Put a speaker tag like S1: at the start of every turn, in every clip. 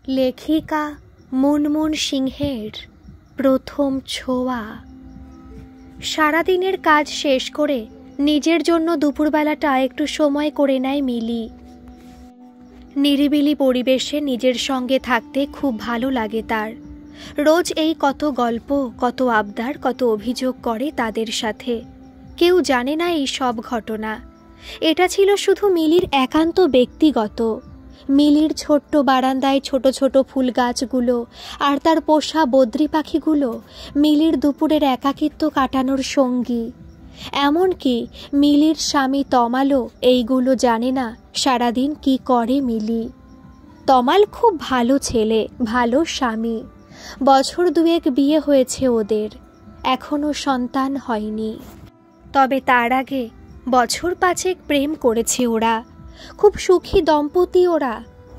S1: লেখিকা মুনমুন সিংহের প্রথম ছোঁয়া। সারাদিনের কাজ শেষ করে নিজের জন্য দুপুরবেলাটা একটু সময় করে নেয় মিলি। নিরিবিলি পরিবেশে নিজের সঙ্গে থাকতে খুব ভালো লাগে তার। রোজ এই কত গল্প, কত আবদার, কত অভিযোগ করে তাদের সাথে। কেউ জানে না এই সব ঘটনা। এটা ছিল শুধু মিলির একান্ত ব্যক্তিগত। মিলির ছোট্ট বারান্দায় ছোট ছোট ফুল গাছগুলো আর তার পোষা বদ্রি পাখিগুলো মিলির দুপুরের একাকিত্ব কাটানোর সঙ্গী। এমনকি মিলির স্বামী তমালও এইগুলো জানে না সারাদিন কি করে মিলি। তমাল খুব ভালো ছেলে, ভালো স্বামী। বছর দুয়েক বিয়ে হয়েছে ওদের, এখনো সন্তান হয়নি। তবে তার আগে বছর পাঁচেক প্রেম করেছে ওরা। খুব সুখী দম্পতি ওরা।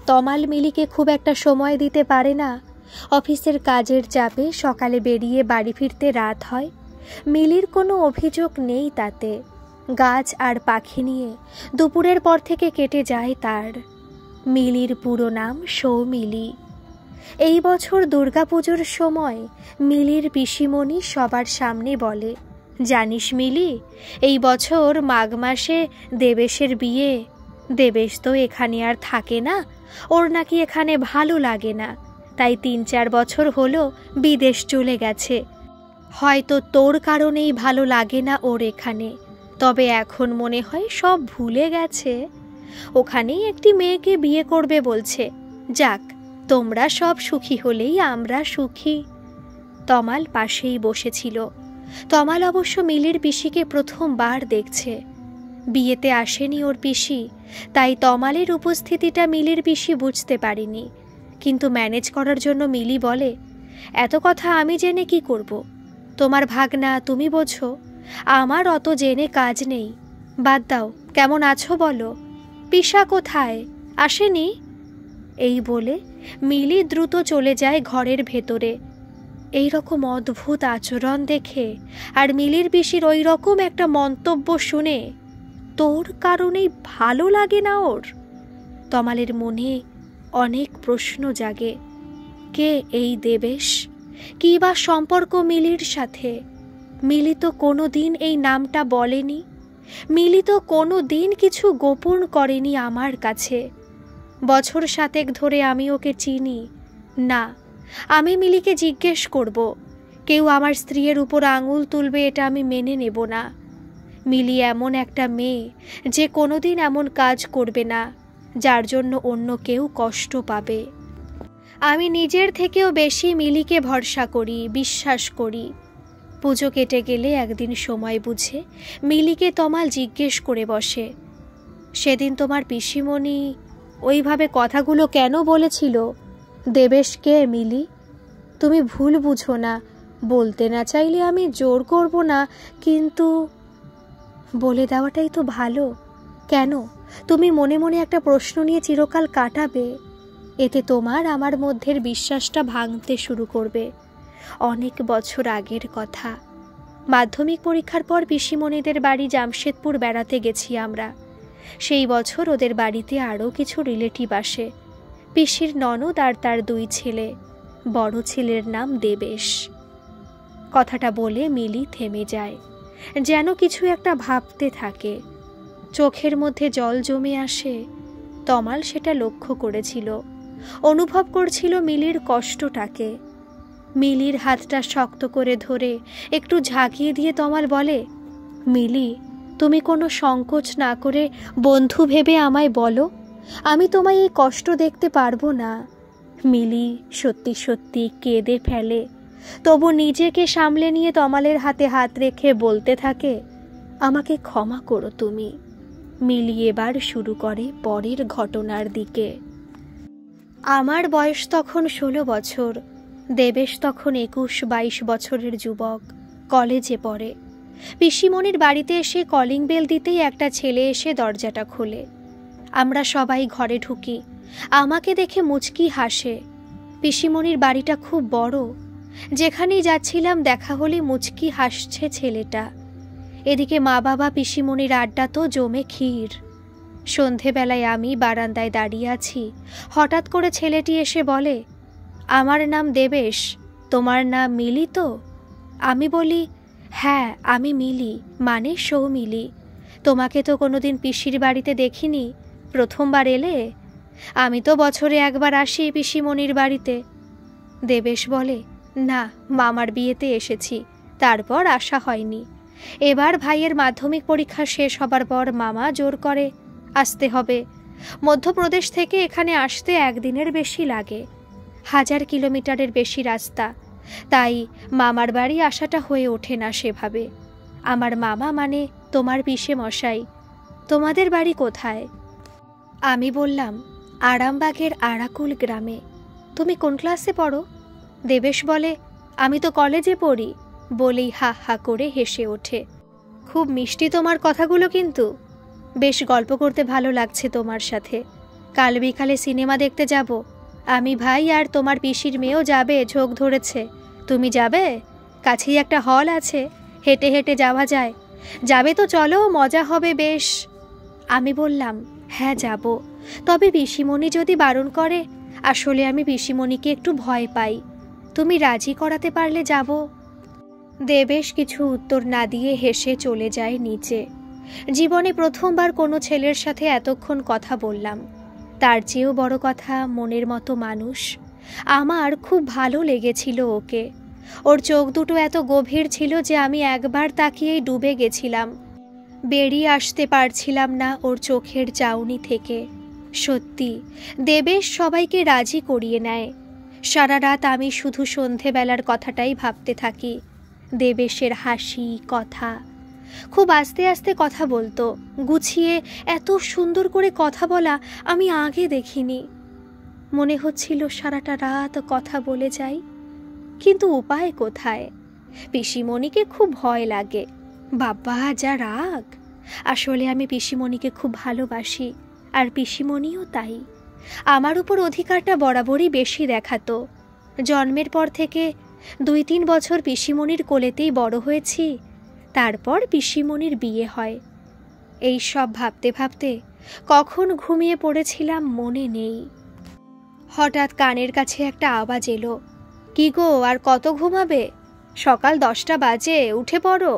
S1: তমাল মিলিকে খুব একটা সময় দিতে পারে না। অফিসের কাজের চাপে সকালে বেরিয়ে বাড়ি ফিরতে রাত হয়। মিলির কোনো অভিযোগ নেই তাতে। গাছ আর পাখি নিয়ে দুপুরের পর থেকে কেটে যায় তার। মিলির পুরো নাম সৌমিলি। এই বছর দুর্গাপুজোর সময় মিলির পিসিমণি সবার সামনে বলে, জানিস মিলি, এই বছর মাঘ মাসে দেবেশের বিয়ে। দেবেশ তো এখানে আর থাকে না, ওর নাকি এখানে ভালো লাগে না, তাই ৩-৪ বছর হলো বিদেশ চলে গেছে। হয়তো তোর কারণেই ভালো লাগে না ওর এখানে, তবে এখন মনে হয় সব ভুলে গেছে। ওখানেই একটি মেয়েকে বিয়ে করবে বলছে। যাক, তোমরা সব সুখী হলেই আমরা সুখী। তমাল পাশেই বসেছিল। তমাল অবশ্য মিলির পিসিকে প্রথমবার দেখছে। বিয়েতে আসেনি ওর পিসি, তাই তমালের উপস্থিতিটা মিলির পিসি বুঝতে পারেনি। কিন্তু ম্যানেজ করার জন্য মিলি বলে, এত কথা আমি জেনে কি করব? তোমার ভাগনা, তুমি বোঝো। আমার অত জেনে কাজ নেই। বাদ দাও, কেমন আছো বলো? পিসা কোথায়? আসেনি? এই বলে মিলি দ্রুত চলে যায় ঘরের ভেতরে। এই রকম অদ্ভুত আচরণ দেখে আর মিলির পিসির ওই রকম একটা মন্তব্য শুনে তোর কারণেই ভালো লাগে না ওর? তমালের মনে অনেক প্রশ্ন জাগে। কে এই দেবেশ? কি বা সম্পর্ক মিলির সাথে? মিলি তো কোনো দিন এই নামটা বলেনি। মিলি তো কোনো দিন কিছু গোপন করেনি আমার কাছে। বছর 7 ধরে আমি ওকে চিনি না। আমি মিলিকে জিজ্ঞেস করব। কেউ আমার স্ত্রীর উপর আঙুল তুলবে এটা আমি মেনে নেব না। মিলি এমন একটা মেয়ে যে কোনোদিন এমন কাজ করবে না যার জন্য অন্য কেউ কষ্ট পাবে। আমি নিজের থেকেও বেশি মিলিকে ভরসা করি, বিশ্বাস করি। পুজো কেটে গেলে একদিন সময় বুঝে মিলিকে তমাল জিজ্ঞেস করে বসে, সেদিন তোমার পিসিমণি ওইভাবে কথাগুলো কেন বলেছিল? দেবেশ কে মিলি? তুমি ভুল বুঝো না। বলতে না চাইলে আমি জোর করব না, কিন্তু বলে দেওয়াটাই তো ভালো। কেন তুমি মনে মনে একটা প্রশ্ন নিয়ে চিরকাল কাটাবে? এতে তোমার আমার মধ্যের বিশ্বাসটা ভাঙতে শুরু করবে। অনেক বছর আগের কথা। মাধ্যমিক পরীক্ষার পর পিসিমণিদের বাড়ি জামশেদপুর বেড়াতে গেছি আমরা। সেই বছর ওদের বাড়িতে আরও কিছু রিলেটিভ আসে। পিসির ননদ আর তার 2 ছেলে। বড় ছেলের নাম দেবেশ। কথাটা বলে মিলি থেমে যায়, যেন কিছু একটা ভাবতে থাকে। চোখের মধ্যে জল জমে আসে। তমাল সেটা লক্ষ্য করেছিল, অনুভব করছিল মিলির কষ্টটাকে। মিলির হাতটা শক্ত করে ধরে একটু ঝাঁকিয়ে দিয়ে তমাল বলে, মিলি, তুমি কোনো সংকোচ না করে বন্ধু ভেবে আমায় বলো। আমি তোমায় এই কষ্ট দেখতে পারবো না। মিলি সত্যি সত্যি কেঁদে ফেলে, তবু নিজেকে সামলে নিয়ে তমালের হাতে হাত রেখে বলতে থাকে, আমাকে ক্ষমা করো তুমি। মিলি এবার শুরু করে পরের ঘটনার দিকে। আমার বয়স তখন 16 বছর। দেবেশ তখন 21-22 বছরের যুবক, কলেজে পড়ে। পিসিমণির বাড়িতে এসে কলিং বেল দিতেই একটা ছেলে এসে দরজাটা খোলে। আমরা সবাই ঘরে ঢুকি। আমাকে দেখে মুচকি হাসে। পিসিমণির বাড়িটা খুব বড়। যেখানেই যাচ্ছিলাম দেখা হলে মুচকি হাসছে ছেলেটা। এদিকে মা বাবা পিসিমণির আড্ডা তো জমে ক্ষীর। সন্ধেবেলায় আমি বারান্দায় দাঁড়িয়ে আছি, হঠাৎ করে ছেলেটি এসে বলে, আমার নাম দেবেশ, তোমার নাম মিলি তো? আমি বলি, হ্যাঁ আমি মিলি, মানে সৌমিলি। তোমাকে তো কোনোদিন পিসির বাড়িতে দেখিনি, প্রথমবার এলে? আমি তো বছরে একবার আসি পিসিমণির বাড়িতে। দেবেশ বলে, না, মামার বিয়েতে এসেছি, তারপর আসা হয়নি। এবার ভাইয়ের মাধ্যমিক পরীক্ষা শেষ হবার পর মামা জোর করে আসতে হবে। মধ্যপ্রদেশ থেকে এখানে আসতে একদিনের বেশি লাগে, 1000 কিলোমিটারের বেশি রাস্তা, তাই মামার বাড়ি আসাটা হয়ে ওঠে না সেভাবে। আমার মামা মানে তোমার পিসে মশাই। তোমাদের বাড়ি কোথায়? আমি বললাম, আরামবাগের আরাকুল গ্রামে। তুমি কোন ক্লাসে পড়ো? দেবেশ বলে, আমি তো কলেজে পড়ি, বলেই হা হা করে হেসে ওঠে। খুব মিষ্টি তোমার কথাগুলো, কিন্তু বেশ গল্প করতে ভালো লাগছে তোমার সাথে। কাল বিকালে সিনেমা দেখতে যাব, আমি, ভাই আর তোমার পিসির মেয়েও যাবে, ঝোঁক ধরেছে। তুমি যাবে? কাছেই একটা হল আছে, হেঁটে হেঁটে যাওয়া যায়। যাবে তো চলো, মজা হবে বেশ। আমি বললাম, হ্যাঁ যাব, তবে পিসিমণি যদি বারণ করে। আসলে আমি পিসিমণিকে একটু ভয় পাই, তুমি রাজি করাতে পারলে যাব। দেবেশ কিছু উত্তর না দিয়ে হেসে চলে যায় নিচে। জীবনে প্রথমবার কোনো ছেলের সাথে এতক্ষণ কথা বললাম, তার চেয়েও বড় কথা মনের মতো মানুষ। আমার খুব ভালো লেগেছিল ওকে। ওর চোখ দুটো এত গভীর ছিল যে আমি একবার তাকিয়েই ডুবে গেছিলাম, বেরিয়ে আসতে পারছিলাম না ওর চোখের চাউনি থেকে। সত্যি দেবেশ সবাইকে রাজি করিয়ে নেয়। সারা রাত আমি শুধু সন্ধেবেলার কথাটাই ভাবতে থাকি। দেবেশের হাসি, কথা, খুব আস্তে আস্তে কথা বলতো, গুছিয়ে এত সুন্দর করে কথা বলা আমি আগে দেখিনি। মনে হচ্ছিল সারাটা রাত কথা বলে যাই, কিন্তু উপায় কোথায়? পিসিমণিকে খুব ভয় লাগে। বাবা যা রাগ! আসলে আমি পিসিমণিকে খুব ভালোবাসি, আর পিসিমণিও তাই। আমার উপর অধিকারটা বরাবরই বেশি দেখাতো। জন্মের পর থেকে 2-3 বছর পিসিমণির কোলেতেই বড় হয়েছি, তারপর পিসিমণির বিয়ে হয়। এই সব ভাবতে ভাবতে কখন ঘুমিয়ে পড়েছিলাম মনে নেই। হঠাৎ কানের কাছে একটা আওয়াজ এলো, কি গো, আর কত ঘুমাবে? সকাল 10টা বাজে, উঠে পড়ো।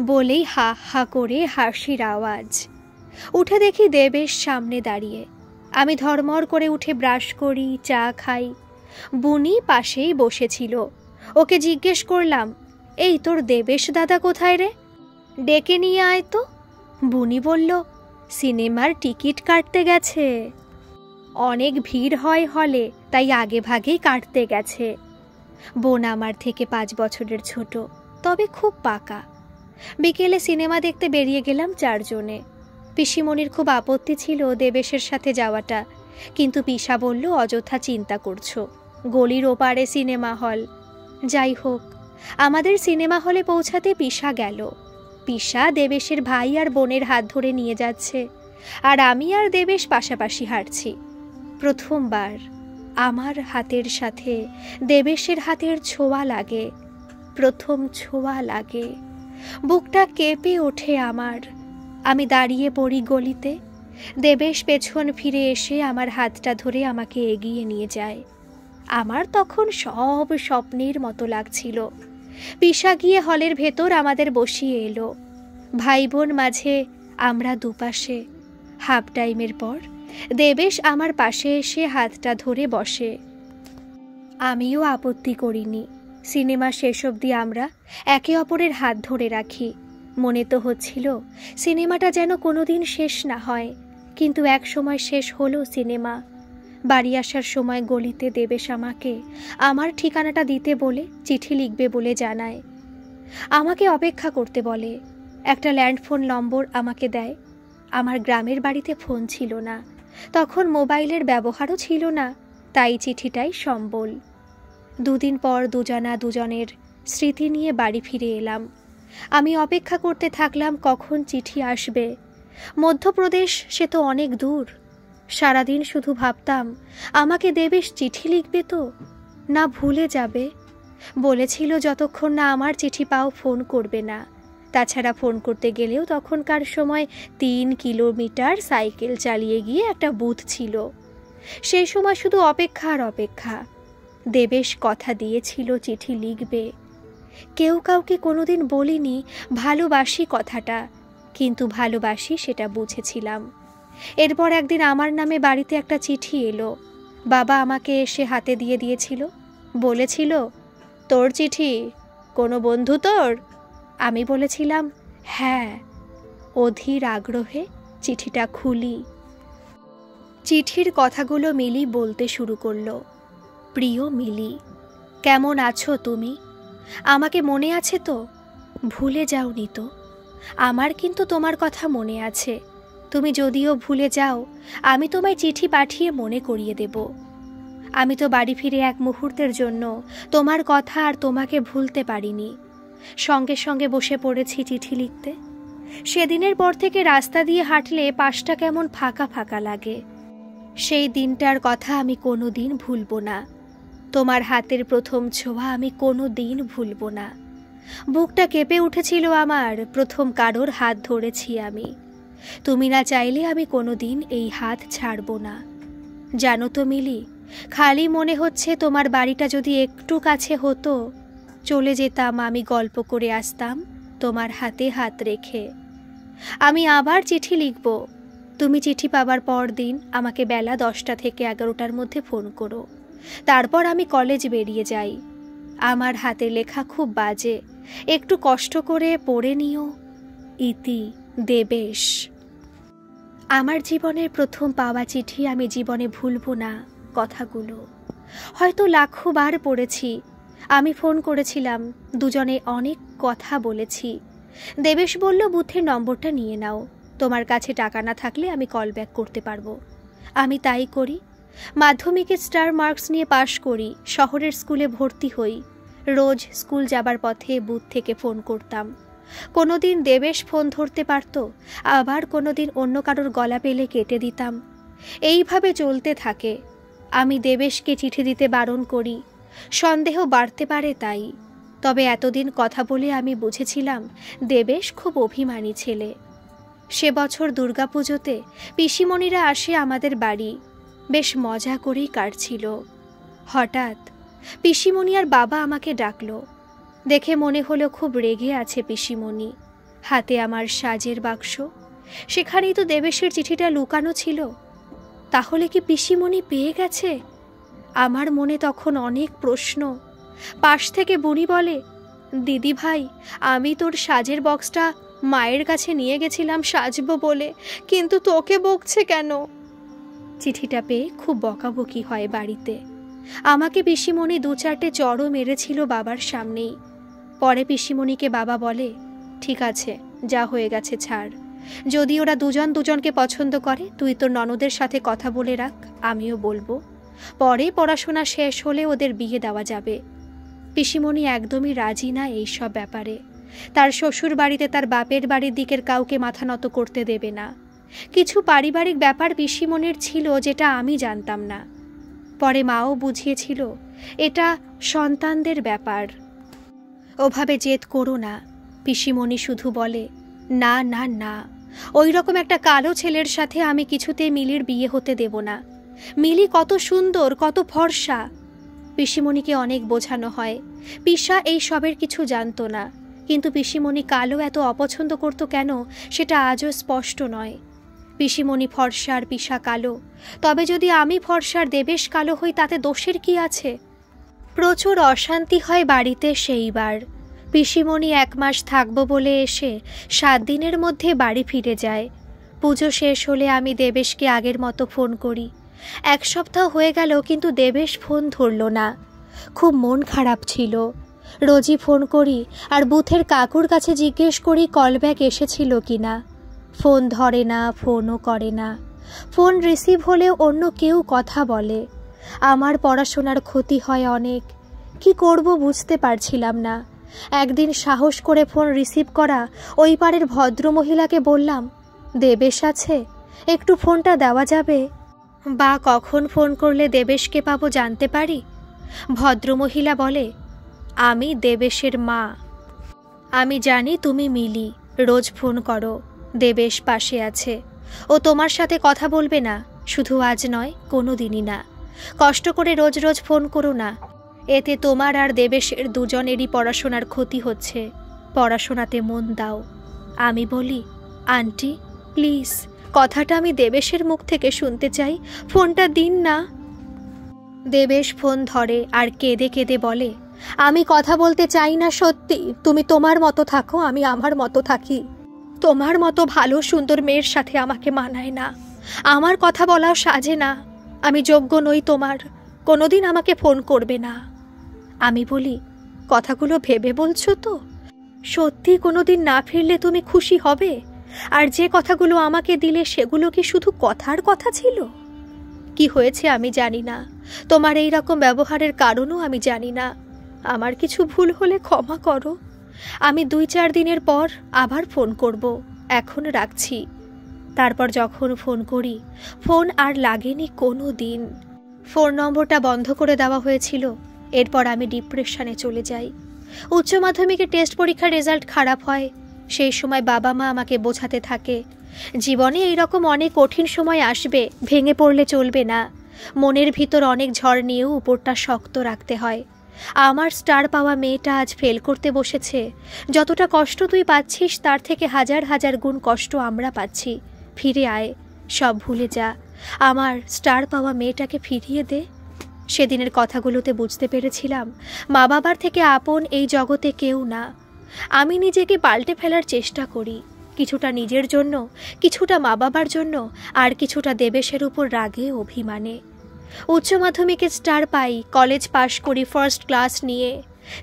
S1: বলেই হা হা করে হাসির আওয়াজ। উঠে দেখি দেবেশ সামনে দাঁড়িয়ে। আমি ধর্মর করে উঠে ব্রাশ করি, চা খাই। বুনি পাশেই বসেছিল। ওকে জিজ্ঞেস করলাম, এই তোর দেবেশ দাদা কোথায় রে? ডেকে নিয়ে আয় তো। বুনি বলল, সিনেমার টিকিট কাটতে গেছে। অনেক ভিড় হয় হলে, তাই আগে ভাগেই কাটতে গেছে। বোন আমার থেকে 5 বছরের ছোট, তবে খুব পাকা। বিকেলে সিনেমা দেখতে বেরিয়ে গেলাম 4 জনে। পিসিমণির খুব আপত্তি ছিল দেবেশের সাথে যাওয়াটা, কিন্তু পিসা বলল, অযথা চিন্তা করছো, গলির ওপারে সিনেমা হল। যাই হোক, আমাদের সিনেমা হলে পৌঁছাতে পিসা গেল। পিসা দেবেশের ভাই আর বোনের হাত ধরে নিয়ে যাচ্ছে, আর আমি আর দেবেশ পাশাপাশি হাঁটছি। প্রথমবার আমার হাতের সাথে দেবেশের হাতের ছোঁয়া লাগে, প্রথম ছোঁয়া লাগে। বুকটা কেঁপে ওঠে আমার। আমি দাঁড়িয়ে পড়ি গলিতে। দেবেশ পেছন ফিরে এসে আমার হাতটা ধরে আমাকে এগিয়ে নিয়ে যায়। আমার তখন সব স্বপ্নের মতো লাগছিল। পিসা গিয়ে হলের ভেতর আমাদের বসিয়ে এলো। ভাই বোন মাঝে আমরা দুপাশে। হাফ টাইমের পর দেবেশ আমার পাশে এসে হাতটা ধরে বসে। আমিও আপত্তি করিনি। সিনেমা শেষ অবধি আমরা একে অপরের হাত ধরে রাখি। মনে তো হচ্ছিল সিনেমাটা যেন কোনোদিন শেষ না হয়, কিন্তু এক সময় শেষ হলো সিনেমা। বাড়ি আসার সময় গলিতে দেবেশ আমাকে আমার ঠিকানাটা দিতে বলে চিঠি লিখবে বলে জানায়। আমাকে অপেক্ষা করতে বলে। একটা ল্যান্ডফোন নম্বর আমাকে দেয়। আমার গ্রামের বাড়িতে ফোন ছিল না, তখন মোবাইলের ব্যবহারও ছিল না, তাই চিঠিটাই সম্বল। 2 দিন পর দুজনা দুজনের স্মৃতি নিয়ে বাড়ি ফিরে এলাম। আমি অপেক্ষা করতে থাকলাম কখন চিঠি আসবে। মধ্যপ্রদেশ সে তো অনেক দূর। সারাদিন শুধু ভাবতাম, আমাকে দেবেশ চিঠি লিখবে তো, না ভুলে যাবে। বলেছিল যতক্ষণ না আমার চিঠি পাও ফোন করবে না, তাছাড়া ফোন করতে গেলেও তখনকার সময় 3 কিলোমিটার সাইকেল চালিয়ে গিয়ে একটা বুথ ছিল। সেই সময় শুধু অপেক্ষা আর অপেক্ষা। দেবেশ কথা দিয়েছিল চিঠি লিখবে। কেউ কাউকে কোনোদিন বলিনি ভালোবাসি কথাটা, কিন্তু ভালোবাসি সেটা বুঝেছিলাম। এরপর একদিন আমার নামে বাড়িতে একটা চিঠি এলো। বাবা আমাকে এসে হাতে দিয়ে দিয়েছিল, বলেছিল, তোর চিঠি, কোনো বন্ধু তোর? আমি বলেছিলাম হ্যাঁ। অধীর আগ্রহে চিঠিটা খুলি। চিঠির কথাগুলো মিলি বলতে শুরু করলো। প্রিয় মিলি, কেমন আছো তুমি? আমাকে মনে আছে তো? ভুলে যাওনি তো? আমার কিন্তু তোমার কথা মনে আছে। তুমি যদিও ভুলে যাও, আমি তোমায় চিঠি পাঠিয়ে মনে করিয়ে দেব। আমি তো বাড়ি ফিরে এক মুহূর্তের জন্য তোমার কথা আর তোমাকে ভুলতে পারিনি। সঙ্গে সঙ্গে বসে পড়েছি চিঠি লিখতে। সেদিনের পর থেকে রাস্তা দিয়ে হাঁটলে পাশটা কেমন ফাঁকা ফাঁকা লাগে। সেই দিনটার কথা আমি কোনো দিন ভুলব না। তোমার হাতের প্রথম ছোঁয়া আমি কোনো দিন ভুলব না। বুকটা কেঁপে উঠেছিল আমার, প্রথম কারোর হাত ধরেছি আমি। তুমি না চাইলে আমি কোনো দিন এই হাত ছাড়ব না। জানো তো মিলি, খালি মনে হচ্ছে তোমার বাড়িটা যদি একটু কাছে হতো, চলে যেতাম, আমি গল্প করে আসতাম তোমার হাতে হাত রেখে। আমি আবার চিঠি লিখব। তুমি চিঠি পাবার পর দিন আমাকে বেলা 10টা থেকে 11টার মধ্যে ফোন করো। তারপর আমি কলেজ বেরিয়ে যাই। আমার হাতে লেখা খুব বাজে, একটু কষ্ট করে পড়ে নিও। ইতি, দেবেশ। আমার জীবনের প্রথম পাওয়া চিঠি, আমি জীবনে ভুলব না কথাগুলো। হয়তো লাখো বার পড়েছি। আমি ফোন করেছিলাম, দুজনে অনেক কথা বলেছি। দেবেশ বলল, বুথের নম্বরটা নিয়ে নাও, তোমার কাছে টাকা না থাকলে আমি কল ব্যাক করতে পারবো। আমি তাই করি। মাধ্যমিকে স্টার মার্কস নিয়ে পাশ করি, শহরের স্কুলে ভর্তি হই। রোজ স্কুল যাবার পথে বুথ থেকে ফোন করতাম। কোনোদিন দেবেশ ফোন ধরতে পারত, আবার কোনোদিন অন্য কারোর গলা পেলে কেটে দিতাম। এইভাবে চলতে থাকে। আমি দেবেশকে চিঠি দিতে বারণ করি, সন্দেহ বাড়তে পারে তাই। তবে এতদিন কথা বলে আমি বুঝেছিলাম দেবেশ খুব অভিমানী ছেলে। সে বছর দুর্গাপুজোতে পিসিমণিরা আসে আমাদের বাড়ি, বেশ মজা করেই কাটছিল। হঠাৎ পিসিমণি আর বাবা আমাকে ডাকলো। দেখে মনে হলো খুব রেগে আছে পিসিমণি। হাতে আমার সাজের বাক্স, সেখানেই তো দেবেশের চিঠিটা লুকানো ছিল। তাহলে কি পিসিমণি পেয়ে গেছে? আমার মনে তখন অনেক প্রশ্ন। পাশ থেকে বুড়ি বলে, দিদি ভাই, আমি তোর সাজের বক্সটা মায়ের কাছে নিয়ে গেছিলাম সাজবো বলে, কিন্তু তোকে বকছে কেন? চিঠিটা পেয়ে খুব বকাবকি হয় বাড়িতে। আমাকে পিসিমণি 2-4টে চড়ও মেরেছিল বাবার সামনেই। পরে পিসিমণিকে বাবা বলে, ঠিক আছে, যা হয়ে গেছে ছাড়। যদি ওরা দুজন দুজনকে পছন্দ করে, তুই তোর ননদের সাথে কথা বলে রাখ, আমিও বলবো। পরে পড়াশোনা শেষ হলে ওদের বিয়ে দেওয়া যাবে। পিসিমণি একদমই রাজি না এইসব ব্যাপারে। তার শ্বশুর বাড়িতে তার বাপের বাড়ির দিকের কাউকে মাথা নত করতে দেবে না। কিছু পারিবারিক ব্যাপার পিসিমণির ছিল যেটা আমি জানতাম না। পরে মাও বুঝিয়েছিল এটা সন্তানদের ব্যাপার, ওভাবে জেদ করো না। পিসিমণি শুধু বলে, না না না, ওই রকম একটা কালো ছেলের সাথে আমি কিছুতেই মিলির বিয়ে হতে দেব না। মিলি কত সুন্দর, কত ফর্সা। পিসিমণিকে অনেক বোঝানো হয়। পিসা এই সবের কিছু জানতো না, কিন্তু পিসিমণি কালো এত অপছন্দ করতো কেন সেটা আজও স্পষ্ট নয়। পিসিমণি ফর্সা আর পিসা কালো, তবে যদি আমি ফর্সার দেবেশ কালো হই তাতে দোষের কি আছে? প্রচুর অশান্তি হয় বাড়িতে সেইবার। পিসিমণি 1 মাস থাকবো বলে এসে 7 দিনের মধ্যে বাড়ি ফিরে যায়। পুজো শেষ হলে আমি দেবেশকে আগের মতো ফোন করি। 1 সপ্তাহ হয়ে গেল, কিন্তু দেবেশ ফোন ধরল না। খুব মন খারাপ ছিল। রোজই ফোন করি আর বুথের কাকুর কাছে জিজ্ঞেস করি কল ব্যাক এসেছিল কিনা। ফোন ধরে না, ফোনও করে না। ফোন রিসিভ হলেও অন্য কেউ কথা বলে। আমার পড়াশোনার ক্ষতি হয় অনেক। কি করব বুঝতে পারছিলাম না। একদিন সাহস করে ফোন রিসিভ করা ওই পাড়ের ভদ্রমহিলাকে বললাম, দেবেশ আছে, একটু ফোনটা দেওয়া যাবে? বা কখন ফোন করলে দেবেশকে পাবো জানতে পারি? ভদ্রমহিলা বলে, আমি দেবেশের মা। আমি জানি তুমি মিলি, রোজ ফোন করো, দেবেশ পাশে আছে, ও তোমার সাথে কথা বলবে না, শুধু আজ নয়, কোনো দিনই না। কষ্ট করে রোজ রোজ ফোন করো না, এতে তোমার আর দেবেশের দুজনেরই পড়াশোনার ক্ষতি হচ্ছে। পড়াশোনাতে মন দাও। আমি বলি, আন্টি প্লিজ, কথাটা আমি দেবেশের মুখ থেকে শুনতে চাই, ফোনটা দিন না। দেবেশ ফোন ধরে আর কেঁদে কেঁদে বলে, আমি কথা বলতে চাই না, সত্যি। তুমি তোমার মতো থাকো, আমি আমার মতো থাকি। তোমার মতো ভালো সুন্দর মেয়ের সাথে আমাকে মানায় না, আমার কথা বলাও সাজে না। আমি যোগ্য নই তোমার, কোনোদিন আমাকে ফোন করবে না। আমি বলি, কথাগুলো ভেবে বলছো তো? সত্যি কোনোদিন না ফিরলে তুমি খুশি হবে? আর যে কথাগুলো আমাকে দিলে সেগুলো কি শুধু কথার কথা ছিল? কি হয়েছে আমি জানি না, তোমার এই রকম ব্যবহারের কারণও আমি জানি না। আমার কিছু ভুল হলে ক্ষমা করো। আমি 2-4 দিনের পর আবার ফোন করব, এখন রাখছি। তারপর যখন ফোন করি, ফোন আর লাগেনি কোনো দিন। ফোন নম্বরটা বন্ধ করে দেওয়া হয়েছিল। এরপর আমি ডিপ্রেশনে চলে যাই। উচ্চ মাধ্যমিকের টেস্ট পরীক্ষার রেজাল্ট খারাপ হয়। সেই সময় বাবা মা আমাকে বোঝাতে থাকে, জীবনে এইরকম অনেক কঠিন সময় আসবে, ভেঙে পড়লে চলবে না। মনের ভিতর অনেক ঝড় নিয়েও উপরটা শক্ত রাখতে হয়। আমার স্টার পাওয়া মেয়েটা আজ ফেল করতে বসেছে। যতটা কষ্ট তুই পাচ্ছিস তার থেকে হাজার হাজার গুণ কষ্ট আমরা পাচ্ছি। ফিরে আয়, সব ভুলে যা, আমার স্টার পাওয়া মেয়েটাকে ফিরিয়ে দে। সেদিনের কথাগুলোতে বুঝতে পেরেছিলাম, মা বাবার থেকে আপন এই জগতে কেউ না। আমি নিজেকে পাল্টে ফেলার চেষ্টা করি, কিছুটা নিজের জন্য, কিছুটা মা বাবার জন্য, আর কিছুটা দেবেশের উপর রাগে অভিমানে। উচ্চ মাধ্যমিকে স্টার পাই, কলেজ পাশ করি ফার্স্ট ক্লাস নিয়ে।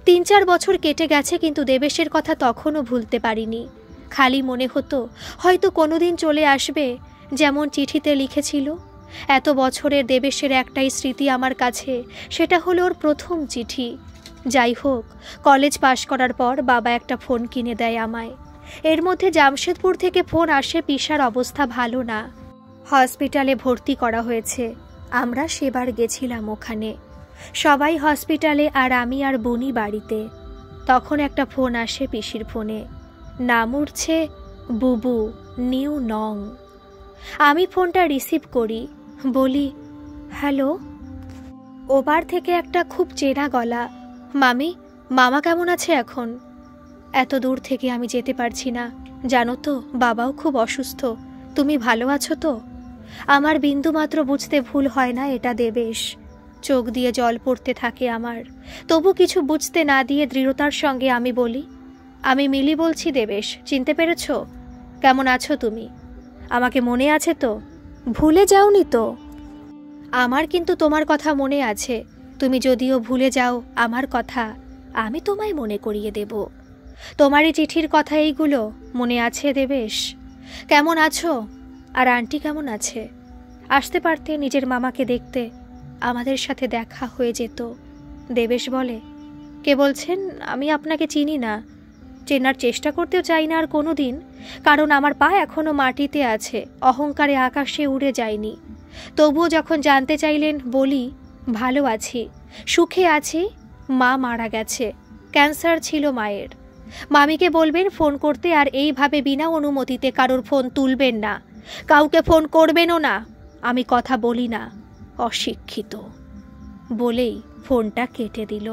S1: 3-4 বছর কেটে গেছে, কিন্তু দেবেশের কথা তখনও ভুলতে পারিনি। খালি মনে হতো হয়তো কোনোদিন চলে আসবে, যেমন চিঠিতে লিখেছিল। এত বছরের দেবেশের একটাই স্মৃতি আমার কাছে, সেটা হলো ওর প্রথম চিঠি। যাই হোক, কলেজ পাশ করার পর বাবা একটা ফোন কিনে দেয় আমায়। এর মধ্যে জামশেদপুর থেকে ফোন আসে, পিসার অবস্থা ভালো না, হসপিটালে ভর্তি করা হয়েছে। আমরা সেবার গেছিলাম ওখানে, সবাই হসপিটালে আর আমি আর বনি বাড়িতে। তখন একটা ফোন আসে পিসির ফোনে, নাম উঠছে বুবু, নিউ নং। আমি ফোনটা রিসিভ করি, বলি হ্যালো। ওবার থেকে একটা খুব চেনা গলা, মামি, মামা কেমন আছে এখন? এত দূর থেকে আমি যেতে পারছি না, জানো তো বাবাও খুব অসুস্থ। তুমি ভালো আছো তো? আমার বিন্দুমাত্র বুঝতে ভুল হয় না এটা দেবেশ। চোখ দিয়ে জল পড়তে থাকে আমার, তবু কিছু বুঝতে না দিয়ে দৃঢ়তার সঙ্গে আমি বলি, আমি মিলি বলছি দেবেশ, চিনতে পেরেছ? কেমন আছো তুমি? আমাকে মনে আছে তো? ভুলে যাওনি তো? আমার কিন্তু তোমার কথা মনে আছে। তুমি যদিও ভুলে যাও আমার কথা, আমি তোমায় মনে করিয়ে দেব। তোমারই চিঠির কথা এইগুলো মনে আছে দেবেশ? কেমন আছো? আর আন্টি কেমন আছে? আসতে পারতে নিজের মামাকে দেখতে, আমাদের সাথে দেখা হয়ে যেত। দেবেশ বলে, কে বলছেন? আমি আপনাকে চিনি না, চেনার চেষ্টা করতেও চাই না আর কোনো দিন, কারণ আমার পা এখনো মাটিতে আছে, অহংকারে আকাশে উড়ে যায়নি। তবুও যখন জানতে চাইলেন বলি, ভালো আছি, সুখে আছি। মা মারা গেছে, ক্যান্সার ছিল মায়ের। মামিকে বলবেন ফোন করতে, আর এইভাবে বিনা অনুমতিতে কারোর ফোন তুলবেন না, কাউকে ফোন করবেনও না। আমি কথা বলি না, অশিক্ষিত। বলেই ফোনটা কেটে দিল।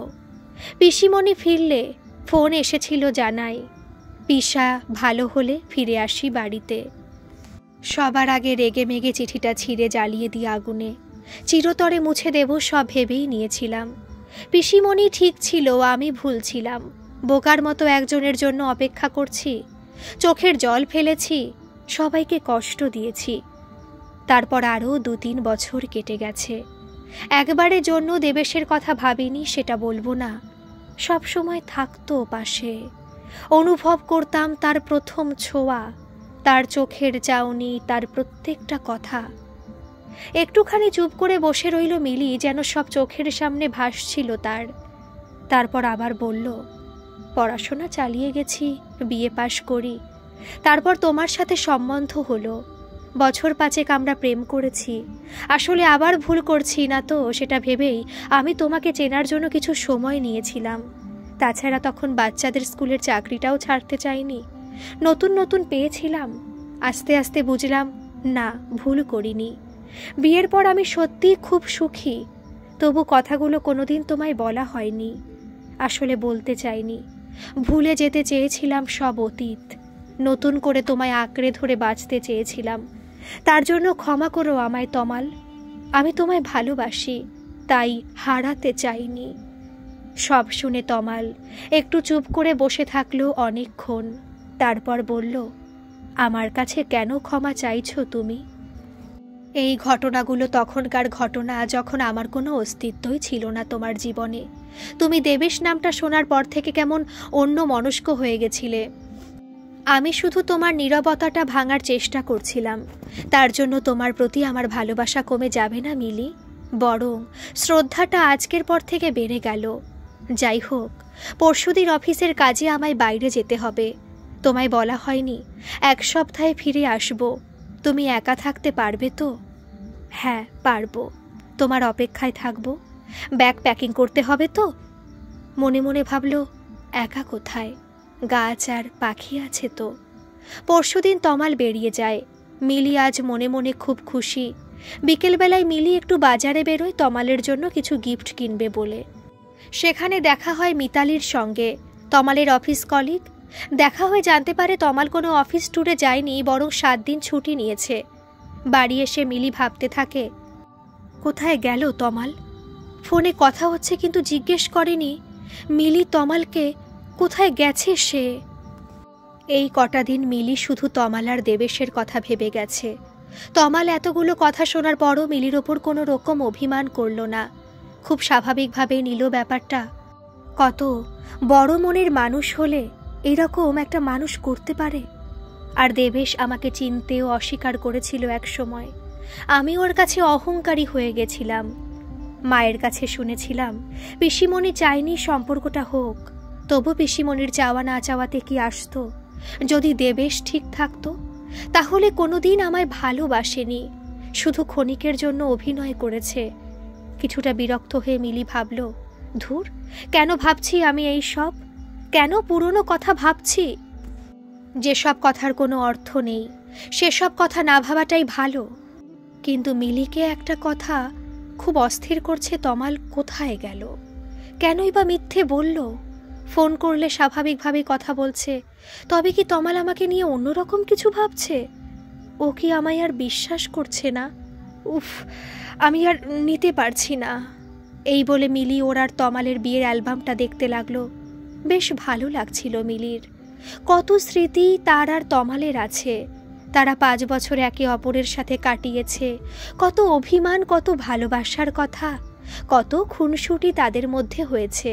S1: পিসিমণি ফিরলে ফোন এসেছিল জানাই, পিসা ভালো হলে ফিরে আসি বাড়িতে। সবার আগে রেগে মেগে চিঠিটা ছিঁড়ে জ্বালিয়ে দিয়ে আগুনে চিরতরে মুছে দেব সব ভেবেই নিয়েছিলাম। পিসিমণি ঠিক ছিল, আমি ভুল ছিলাম। বোকার মতো একজনের জন্য অপেক্ষা করছি, চোখের জল ফেলেছি, সবাইকে কষ্ট দিয়েছি। তারপর আরও 2-3 বছর কেটে গেছে। একবারের জন্য দেবেশের কথা ভাবিনি, সেটা বলবো না। সব সময় থাকতো পাশে, অনুভব করতাম তার প্রথম ছোঁয়া, তার চোখের চাউনি, তার প্রত্যেকটা কথা। একটুখানি চুপ করে বসে রইল মিলি, যেন সব চোখের সামনে ভাসছিল তার। তারপর আবার বলল, পড়াশোনা চালিয়ে গেছি, বিয়ে পাশ করি, তারপর তোমার সাথে সম্বন্ধ হলো। বছর 5 আমরা প্রেম করেছি। আসলে আবার ভুল করছি না তো, সেটা ভেবেই আমি তোমাকে চেনার জন্য কিছু সময় নিয়েছিলাম। তাছাড়া তখন বাচ্চাদের স্কুলের চাকরিটাও ছাড়তে চাইনি। নতুন নতুন পেয়েছিলাম। আস্তে আস্তে বুঝলাম না, ভুল করিনি। বিয়ের পর আমি সত্যিই খুব সুখী। তবু কথাগুলো কোনোদিন তোমায় বলা হয়নি। আসলে বলতে চাইনি। ভুলে যেতে চেয়েছিলাম সব অতীত। নতুন করে তোমায় আঁকড়ে ধরে বাঁচতে চেয়েছিলাম। তার জন্য ক্ষমা করো আমায় তমাল। আমি তোমায় ভালোবাসি, তাই হারাতে চাইনি। সব শুনে তমাল একটু চুপ করে বসে থাকলো অনেকক্ষণ। তারপর বলল, আমার কাছে কেন ক্ষমা চাইছো তুমি? এই ঘটনাগুলো তখনকার ঘটনা, যখন আমার কোনো অস্তিত্বই ছিল না তোমার জীবনে। তুমি দেবেশ নামটা শোনার পর থেকে কেমন অন্য মনস্ক হয়ে গেছিলে। আমি শুধু তোমার নীরবতাটা ভাঙার চেষ্টা করছিলাম। তার জন্য তোমার প্রতি আমার ভালোবাসা কমে যাবে না মিলি, বরং শ্রদ্ধাটা আজকের পর থেকে বেড়ে গেল। যাই হোক, পরশুদিন অফিসের কাজে আমায় বাইরে যেতে হবে। তোমায় বলা হয়নি 1 সপ্তাহে ফিরে আসব। তুমি একা থাকতে পারবে তো? হ্যাঁ, পারবো। তোমার অপেক্ষায় থাকবো। ব্যাগ প্যাকিং করতে হবে তো? মনে মনে ভাবল, একা কোথায়, গাছ আর পাখি আছে তো। পরশুদিন তমাল বেরিয়ে যায়। মিলি আজ মনে মনে খুব খুশি। বিকেলবেলায় মিলি একটু বাজারে বেরোয় তমালের জন্য কিছু গিফট কিনবে বলে। সেখানে দেখা হয় মিতালির সঙ্গে, তমালের অফিস কলিগ। দেখা হয়ে জানতে পারে তমাল কোনো অফিস ট্যুরে যায়নি, বরং 7 দিন ছুটি নিয়েছে। বাড়ি এসে মিলি ভাবতে থাকে, কোথায় গেল তমাল? ফোনে কথা হচ্ছে কিন্তু জিজ্ঞেস করেনি মিলি তমালকে কোথায় গেছে সে। এই কটা দিন মিলি শুধু তমাল আর দেবেশের কথা ভেবে গেছে। তমাল এতগুলো কথা শোনার পরও মিলির ওপর কোনো রকম অভিমান করল না। খুব স্বাভাবিকভাবে নিল ব্যাপারটা। কত বড় মনের মানুষ হলে এরকম একটা মানুষ করতে পারে। আর দেবেশ আমাকে চিনতেও অস্বীকার করেছিল এক সময়। আমি ওর কাছে অহংকারী হয়ে গেছিলাম। মায়ের কাছে শুনেছিলাম পিসিমণি চায়নি সম্পর্কটা হোক। তবু পিসিমণির চাওয়া না চাওয়াতে কি আসতো? যদি দেবেশ ঠিক থাকতো তাহলে কোনোদিন আমায় ভালোবাসেনি, শুধু ক্ষণিকের জন্য অভিনয় করেছে। কিছুটা বিরক্ত হয়ে মিলি ভাবল, ধুর, কেন ভাবছি আমি এই সব? কেন পুরনো কথা ভাবছি? যেসব কথার কোনো অর্থ নেই সেসব কথা না ভাবাটাই ভালো। কিন্তু মিলিকে একটা কথা খুব অস্থির করছে, তমাল কোথায় গেল? কেনই বা মিথ্যে বলল? ফোন করলে স্বাভাবিকভাবে কথা বলছে, তবে কি তমাল আমাকে নিয়ে অন্যরকম কিছু ভাবছে? ও কি আমায় আর বিশ্বাস করছে না? উফ, আমি আর নিতে পারছি না। এই বলে মিলি ওর আর তমালের বিয়ের অ্যালবামটা দেখতে লাগলো। বেশ ভালো লাগছিল মিলির। কত স্মৃতি তার আর তমালের আছে। তারা 5 বছর একে অপরের সাথে কাটিয়েছে। কত অভিমান, কত ভালোবাসার কথা, কত খুনসুটি তাদের মধ্যে হয়েছে।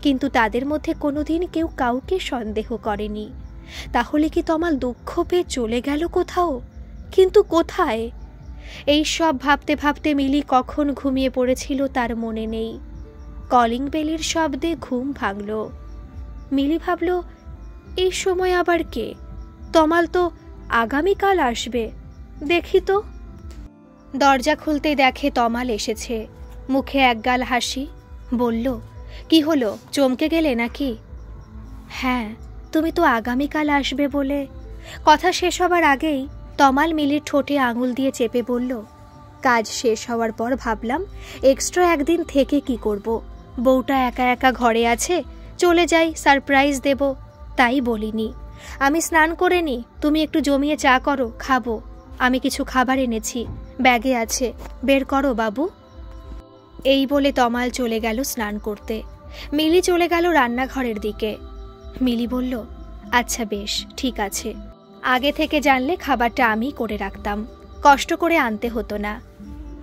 S1: কিন্তু তাদের মধ্যে কোনোদিন কেউ কাউকে সন্দেহ করেনি। তাহলে কি তমাল দুঃখ পেয়ে চলে গেল কোথাও? কিন্তু কোথায়? এই সব ভাবতে ভাবতে মিলি কখন ঘুমিয়ে পড়েছিল তার মনে নেই। কলিং বেলের শব্দে ঘুম ভাঙল। মিলি ভাবল, এই সময় আবার কে? তমাল তো আগামীকাল আসবে, দেখি তো। দরজা খুলতে দেখে তমাল এসেছে। মুখে একগাল হাসি। বলল, কি হলো, চমকে গেলে নাকি? হ্যাঁ, তুমি তো আগামীকাল আসবে বলে। কথা শেষ হবার আগেই তমাল মিলির ঠোঁটে আঙুল দিয়ে চেপে বলল, কাজ শেষ হওয়ার পর ভাবলাম এক্সট্রা একদিন থেকে কি করব। বউটা একা একা ঘরে আছে, চলে যাই, সারপ্রাইজ দেব, তাই বলিনি। আমি স্নান করে নি, তুমি একটু জমিয়ে চা করো, খাবো। আমি কিছু খাবার এনেছি, ব্যাগে আছে, বের করো বাবু। এই বলে তমাল চলে গেল স্নান করতে। মিলি চলে গেল রান্নাঘরের দিকে। মিলি বলল, আচ্ছা বেশ, ঠিক আছে। আগে থেকে জানলে খাবারটা আমি করে রাখতাম, কষ্ট করে আনতে হতো না।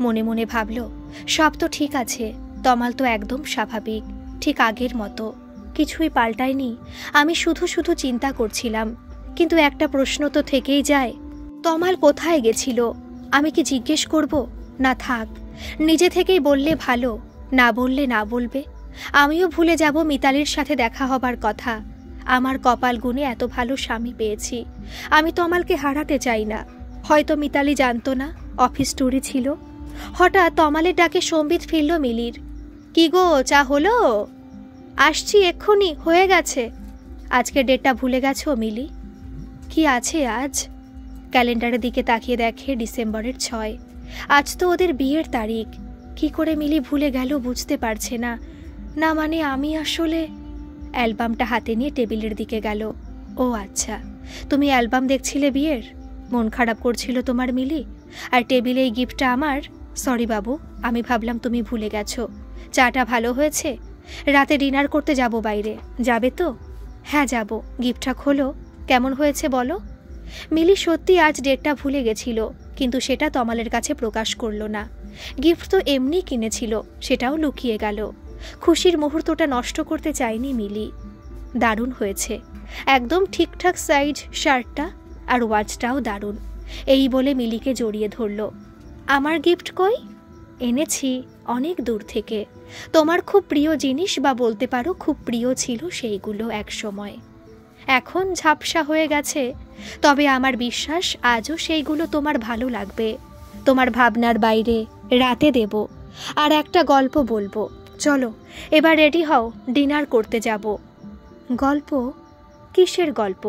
S1: মনে মনে ভাবল, সব তো ঠিক আছে, তমাল তো একদম স্বাভাবিক, ঠিক আগের মতো, কিছুই পাল্টায়নি। আমি শুধু শুধু চিন্তা করছিলাম। কিন্তু একটা প্রশ্ন তো থেকেই যায়, তমাল কোথায় গেছিল? আমি কি জিজ্ঞেস করব? না থাক, নিজে থেকেই বললে ভালো, না বললে না বলবে। আমিও ভুলে যাব মিতালির সাথে দেখা হবার কথা। আমার কপাল গুনে এত ভালো স্বামী পেয়েছি। আমি তমালকে হারাতে চাই না। হয়তো মিতালি জানতো না, অফিস ট্যুরে ছিল। হঠাৎ তমালের ডাকে সম্বিত ফিরল মিলির। কি গো, চা হলো? আসছি এক্ষুনি, হয়ে গেছে। আজকে ডেটটা ভুলে গেছো মিলি? কি আছে আজ? ক্যালেন্ডারের দিকে তাকিয়ে দেখে ডিসেম্বরের 6। আজ তো ওদের বিয়ের তারিখ। কি করে মিলি ভুলে গেল বুঝতে পারছে না। না মানে আমি আসলে... অ্যালবামটা হাতে নিয়ে টেবিলের দিকে গেল। ও আচ্ছা, তুমি অ্যালবাম দেখছিলে বিয়ের? মন খারাপ করছিল তোমার মিলি? আর টেবিলে এই গিফটটা আমার? সরি বাবু, আমি ভাবলাম তুমি ভুলে গেছো। চাটা ভালো হয়েছে? রাতে ডিনার করতে যাব বাইরে, যাবে তো? হ্যাঁ যাব। গিফটটা খোলো, কেমন হয়েছে বলো। মিলি সত্যি আজ ডেটটা ভুলে গেছিল, কিন্তু সেটা তমালের কাছে প্রকাশ করল না। গিফট তো এমনি কিনেছিল, সেটাও লুকিয়ে গেল। খুশির মুহূর্তটা নষ্ট করতে চায়নি মিলি। দারুণ হয়েছে, একদম ঠিকঠাক সাইজ শার্টটা, আর ওয়াচটাও দারুণ। এই বলে মিলিকে জড়িয়ে ধরল। আমার গিফট কই? এনেছি অনেক দূর থেকে। তোমার খুব প্রিয় জিনিস, বা বলতে পারো খুব প্রিয় ছিল সেইগুলো এক সময়। এখন ঝাপসা হয়ে গেছে, তবে আমার বিশ্বাস আজও সেইগুলো তোমার ভালো লাগবে। তোমার ভাবনার বাইরে রাতে দেব, আর একটা গল্প বলবো। চলো এবার রেডি হও, ডিনার করতে যাব। গল্প? কিসের গল্প?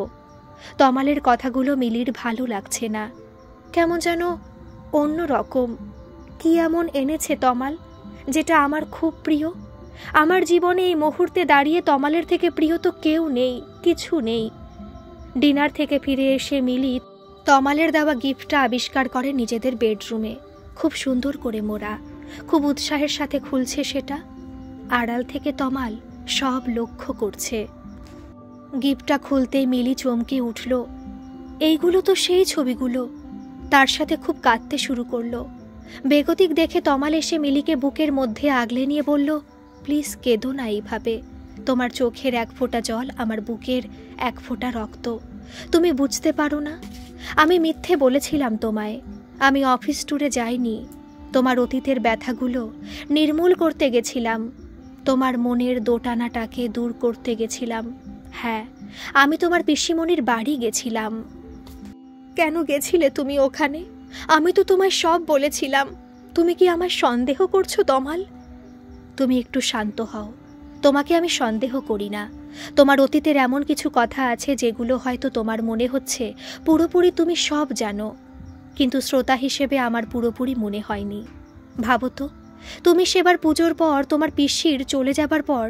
S1: তমালের কথাগুলো মিলির ভালো লাগছে না, কেমন যেন অন্য রকম। কি এমন এনেছে তমাল যেটা আমার খুব প্রিয়? আমার জীবনে এই মুহূর্তে দাঁড়িয়ে তমালের থেকে প্রিয় তো কেউ নেই, কিছু নেই। ডিনার থেকে ফিরে এসে মিলি তমালের দেওয়া গিফটটা আবিষ্কার করে নিজেদের বেডরুমে। খুব সুন্দর করে মোড়া, খুব উৎসাহের সাথে খুলছে সেটা। আড়াল থেকে তমাল সব লক্ষ্য করছে। গিফটটা খুলতেই মিলি চমকে উঠল। এইগুলো তো সেই ছবিগুলো। তার সাথে খুব কাঁদতে শুরু করলো। বেগতিক দেখে তমাল এসে মিলিকে বুকের মধ্যে আগলে নিয়ে বলল, প্লিজ কেঁদো না এইভাবে। তোমার চোখের এক ফোঁটা জল আমার বুকের এক ফোঁটা রক্ত। তুমি বুঝতে পারো না? আমি মিথ্যে বলেছিলাম তোমায়। আমি অফিস ট্যুরে যাইনি। তোমার অতীতের ব্যথাগুলো নির্মূল করতে গেছিলাম, তোমার মনের দোটানাটাকে দূর করতে গেছিলাম। হ্যাঁ, আমি তোমার পিসিমণির বাড়ি গেছিলাম। কেন গেছিলে তুমি ওখানে? আমি তো তোমায় সব বলেছিলাম। তুমি কি আমায় সন্দেহ করছো তমাল? তুমি একটু শান্ত হও। তোমাকে আমি সন্দেহ করি না। তোমার অতীতের এমন কিছু কথা আছে যেগুলো হয়তো তোমার মনে হচ্ছে পুরোপুরি তুমি সব জানো, কিন্তু শ্রোতা হিসেবে আমার পুরোপুরি মনে হয়নি। ভাবো তো, তুমি সেবার পুজোর পর তোমার পিসির চলে যাবার পর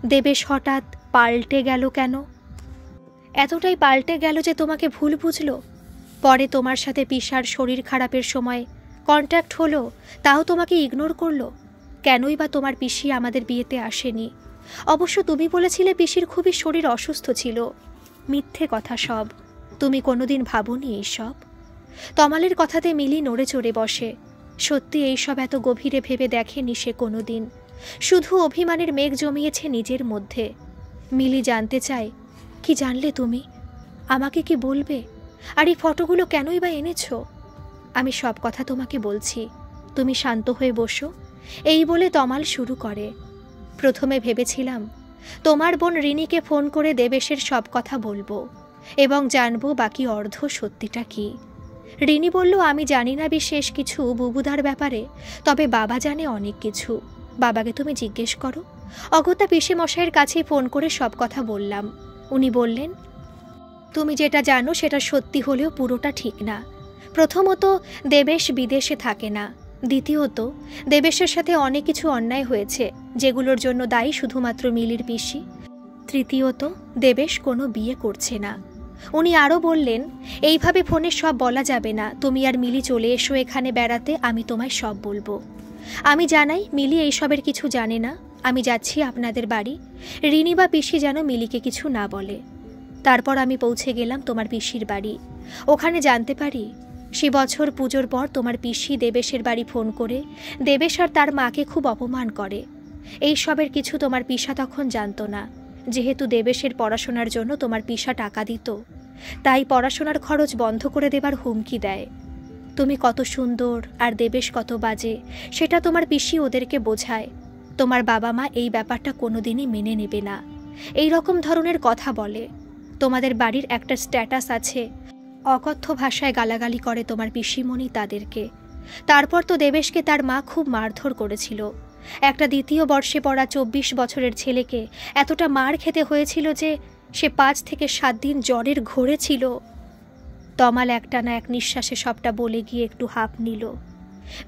S1: দেবেশ হঠাৎ পাল্টে গেল কেন? এতটাই পাল্টে গেল যে তোমাকে ভুল বুঝলো। পরে তোমার সাথে পিসার শরীর খারাপের সময় কন্ট্যাক্ট হলো, তাও তোমাকে ইগনোর করলো। কেনই বা তোমার পিসি আমাদের বিয়েতে আসেনি? অবশ্য তুমি বলেছিলে পিসির খুবই শরীর অসুস্থ ছিল। মিথ্যে কথা সব। তুমি কোনোদিন ভাবোনি এইসব? তমালের কথাতে মিলি নড়ে চড়ে বসে। সত্যি এইসব এত গভীরে ভেবে দেখেনি সে কোনোদিন। শুধু অভিমানের মেঘ জমিয়েছে নিজের মধ্যে। মিলি জানতে চায়, কি জানলে তুমি? আমাকে কি বলবে? আর এই ফটোগুলো কেনই বা এনেছো? আমি সব কথা তোমাকে বলছি, তুমি শান্ত হয়ে বসো। এই বলে তমাল শুরু করে। প্রথমে ভেবেছিলাম তোমার বোন রিনিকে ফোন করে দেবেশের সব কথা বলবো এবং জানবো বাকি অর্ধ সত্যিটা কি। রিনি বলল, আমি জানি না বিশেষ কিছু বুবুদার ব্যাপারে, তবে বাবা জানে অনেক কিছু। বাবাকে তুমি জিজ্ঞেস করো। অগত্যা পিসেমশাইয়ের কাছেই ফোন করে সব কথা বললাম। উনি বললেন, তুমি যেটা জানো সেটা সত্যি হলেও পুরোটা ঠিক না। প্রথমত, দেবেশ বিদেশে থাকে না। দ্বিতীয়ত, দেবেশের সাথে অনেক কিছু অন্যায় হয়েছে যেগুলোর জন্য দায়ী শুধুমাত্র মিলির পিসি। তৃতীয়ত, দেবেশ কোনো বিয়ে করছে না। উনি আরও বললেন, এইভাবে ফোনে সব বলা যাবে না। তুমি আর মিলি চলে এসো এখানে বেড়াতে, আমি তোমায় সব বলবো। আমি জানাই মিলি এইসবের কিছু জানে না। আমি যাচ্ছি আপনাদের বাড়ি। রিনি বা পিসি যেন মিলিকে কিছু না বলে। তারপর আমি পৌঁছে গেলাম তোমার পিসির বাড়ি। ওখানে জানতে পারি সে বছর পুজোর পর তোমার পিসি দেবেশের বাড়ি ফোন করে দেবেশ আর তার মাকে খুব অপমান করে। এই সবের কিছু তোমার পিসা তখন জানতো না। যেহেতু দেবেশের পড়াশোনার জন্য তোমার পিসা টাকা দিত, তাই পড়াশোনার খরচ বন্ধ করে দেবার হুমকি দেয়। তুমি কত সুন্দর আর দেবেশ কত বাজে সেটা তোমার পিসি ওদেরকে বোঝায়। তোমার বাবা মা এই ব্যাপারটা কোনোদিনই মেনে নেবে না। এই রকম ধরনের কথা বলে। তোমাদের বাড়ির একটা স্ট্যাটাস আছে, অকথ্য ভাষায় গালাগালি করে তোমার পিসিমণি তাদেরকে। তারপর তো দেবেশকে তার মা খুব মারধর করেছিল। একটা দ্বিতীয় বর্ষে পড়া 24 বছরের ছেলেকে এতটা মার খেতে হয়েছিল যে সে 5 থেকে 7 দিন জ্বরের ঘোরে ছিল। তমাল একটানা এক নিঃশ্বাসে সবটা বলে গিয়ে একটু হাঁপ নিল।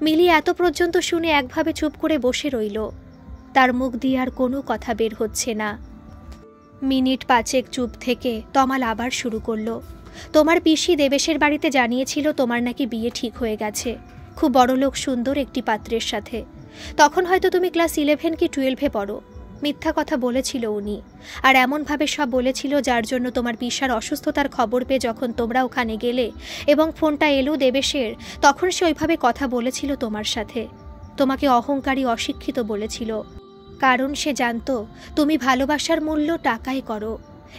S1: মিলি এত পর্যন্ত শুনে একভাবে চুপ করে বসে রইল। তার মুখ দিয়ে আর কোনো কথা বের হচ্ছে না। মিনিট 5 চুপ থেকে তমাল আবার শুরু করলো। তোমার পিসি দেবেশের বাড়িতে জানিয়েছিল তোমার নাকি বিয়ে ঠিক হয়ে গেছে, খুব বড়লোক সুন্দর একটি পাত্রের সাথে। তখন হয়তো তুমি ক্লাস 11 কি 12-এ পড়ো। মিথ্যা কথা বলেছিল উনি, আর এমনভাবে সব বলেছিল যার জন্য তোমার পিসার অসুস্থতার খবর পেয়ে যখন তোমরা ওখানে গেলে এবং ফোনটা এলো দেবেশের, তখন সে ওইভাবে কথা বলেছিল তোমার সাথে। তোমাকে অহংকারী অশিক্ষিত বলেছিল, কারণ সে জানতো তুমি ভালোবাসার মূল্য টাকায় করো।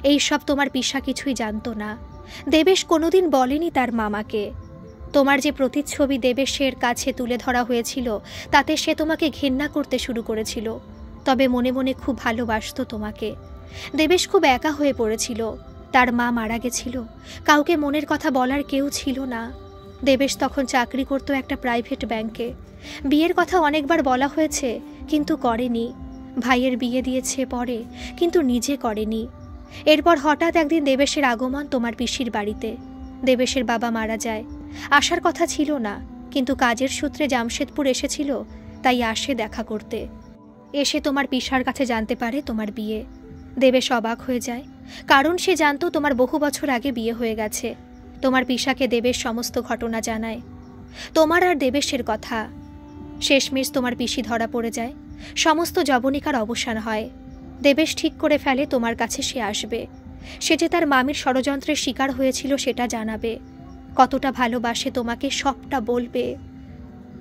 S1: এই সব তোমার পিসা কিছুই জানতো না। দেবেশ কোনোদিন বলেনি তার মামাকে। তোমার যে প্রতিচ্ছবি দেবেশের কাছে তুলে ধরা হয়েছিল তাতে সে তোমাকে ঘেন্না করতে শুরু করেছিল, তবে মনে মনে খুব ভালোবাসতো তোমাকে। দেবেশ খুব একা হয়ে পড়েছিল, তার মা মারা গেছিল, কাউকে মনের কথা বলার কেউ ছিল না। দেবেশ তখন চাকরি করত একটা প্রাইভেট ব্যাংকে। বিয়ের কথা অনেকবার বলা হয়েছে, কিন্তু করেনি। ভাইয়ের বিয়ে দিয়েছে পরে, কিন্তু নিজে করেনি। এরপর হঠাৎ একদিন দেবেশের আগমন তোমার পিসির বাড়িতে। দেবেশের বাবা মারা যায়। আসার কথা ছিল না, কিন্তু কাজের সূত্রে জামশেদপুর এসেছিল, তাই আসে দেখা করতে। এসে তোমার পিসার কাছে জানতে পারে তোমার বিয়ে। দেবেশ অবাক হয়ে যায়, কারণ সে জানতো তোমার বহু বছর আগে বিয়ে হয়ে গেছে। তোমার পিসাকে দেবেশ সমস্ত ঘটনা জানায়, তোমার আর দেবেশের কথা। শেষমেশ তোমার পিসি ধরা পড়ে যায়, সমস্ত জবনিকার অবসান হয়। দেবেশ ঠিক করে ফেলে তোমার কাছে সে আসবে। সে যে তার মামির ষড়যন্ত্রের শিকার হয়েছিল সেটা জানাবে, কতটা ভালোবাসে তোমাকে সবটা বলবে।